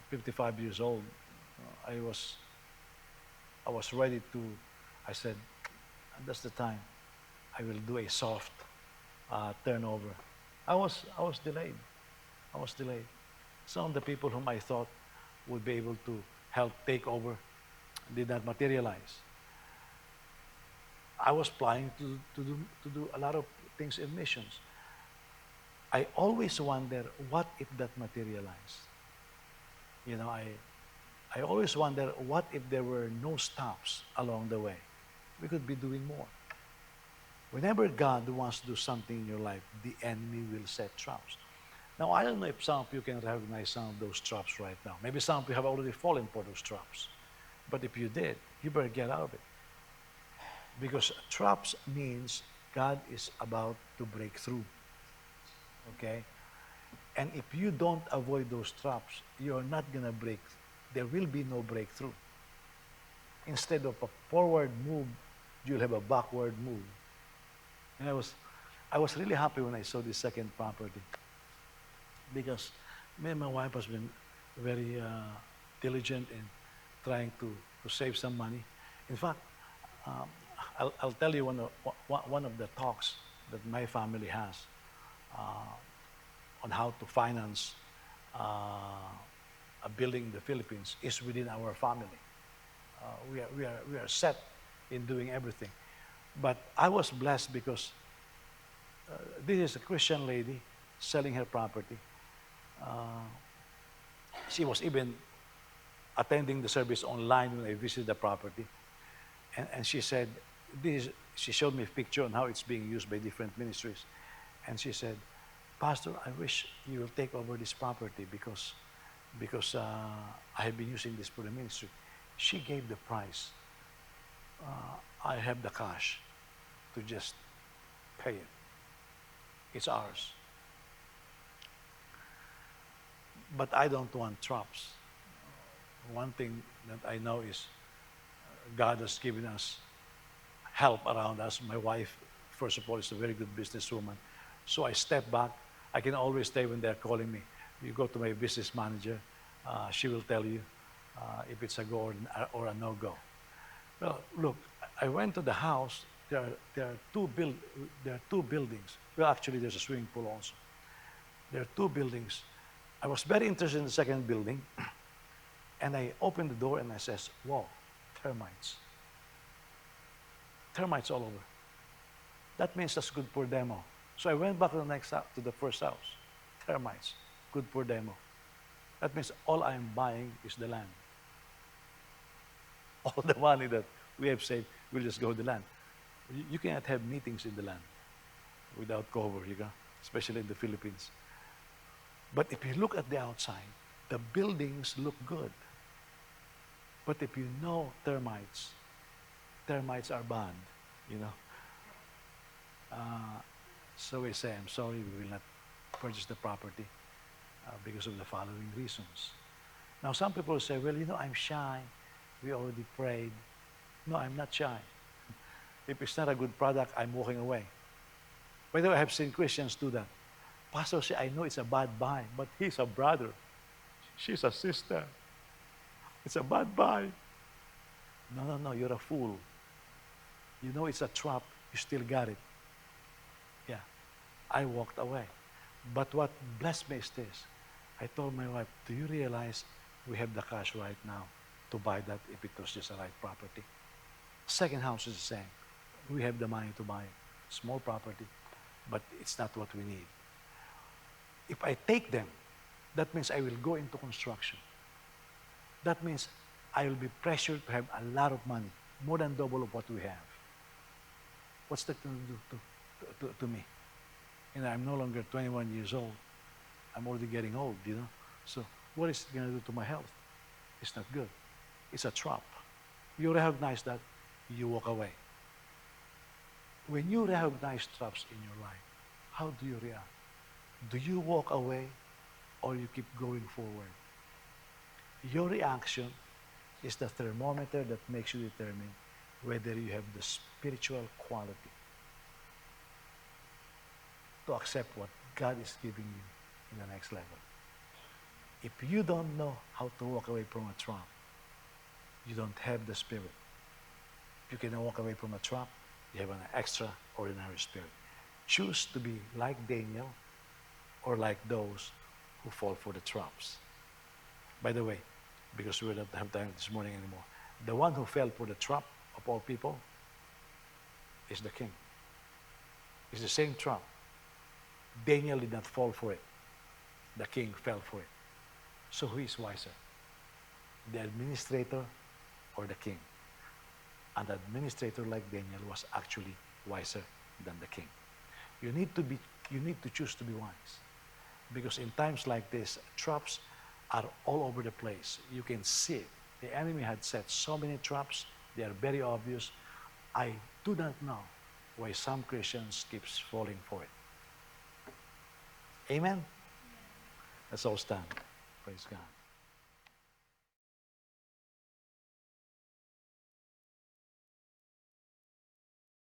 Speaker 1: 55 years old, I was ready to. I said, that's the time. I will do a soft turnover. I was delayed. I was delayed. Some of the people whom I thought would be able to help take over did not materialize. I was planning to do a lot of things in missions. I always wonder, what if that materialized? You know, I always wonder, what if there were no stops along the way? We could be doing more. Whenever God wants to do something in your life, the enemy will set traps. Now, I don't know if some of you can recognize some of those traps right now. Maybe some of you have already fallen for those traps. But if you did, you better get out of it. Because traps means God is about to break through. Okay? And if you don't avoid those traps, you're not going to break. There will be no breakthrough. Instead of a forward move you'll have a backward move. And I was really happy when I saw this second property because me and my wife has been very diligent in trying to save some money. In fact, um, I'll tell you one of the talks that my family has on how to finance a building in the Philippines is within our family. We are set in doing everything. But I was blessed because this is a Christian lady selling her property. Uh, she was even attending the service online when I visited the property. And she said, she showed me a picture on how it's being used by different ministries. And she said, Pastor, I wish you will take over this property because I have been using this for the ministry. She gave the price. I have the cash to just pay it. It's ours. But I don't want traps. One thing that I know is God has given us help around us. My wife, first of all, is a very good businesswoman. So I step back. I can always stay when they're calling me. You go to my business manager. She will tell you if it's a go or a no-go. Well, look, I went to the house. There are two buildings. Well, actually, there's a swimming pool also. There are two buildings. I was very interested in the second building, and I opened the door and I says, "Wow, termites! Termites all over." That means that's good for demo. So I went back to the first house. Termites, good for demo. That means all I'm buying is the land. All the money that we have saved will just go to the land. You cannot have meetings in the land without cover, especially in the Philippines. But if you look at the outside, the buildings look good. But if you know termites are bad, you know. So we say, I'm sorry, we will not purchase the property because of the following reasons. Now, some people say, well, I'm shy. We already prayed. No, I'm not shy. If it's not a good product, I'm walking away. By the way, I have seen Christians do that. Pastor say, I know it's a bad buy, but he's a brother. She's a sister. It's a bad buy. No, you're a fool. You know it's a trap, you still got it. Yeah, I walked away. But what blessed me is this. I told my wife, do you realize we have the cash right now to buy that if it was just a right property? Second house is the same. We have the money to buy it. Small property, but it's not what we need. If I take them, that means I will go into construction. That means I will be pressured to have a lot of money, more than double of what we have. What's that going to do to me? I'm no longer 21 years old. I'm already getting old, So what is it going to do to my health? It's not good. It's a trap. You recognize that, you walk away. When you recognize traps in your life, how do you react? Do you walk away or you keep going forward? Your reaction is the thermometer that makes you determine whether you have the spiritual quality to accept what God is giving you in the next level. If you don't know how to walk away from a trap, you don't have the spirit. If you can walk away from a trap, you have an extraordinary spirit. Choose to be like Daniel or like those who fall for the traps. By the way, because we don't have time this morning anymore, the one who fell for the trap of all people is the king. It's the same trap. Daniel did not fall for it. The king fell for it. So who is wiser? The administrator or the king? And the administrator like Daniel was actually wiser than the king. You need to choose to be wise. Because in times like this, traps are all over the place. You can see it. The enemy had set so many traps. They are very obvious. I do not know why some Christians keeps falling for it. Amen? Let's all stand. Praise God.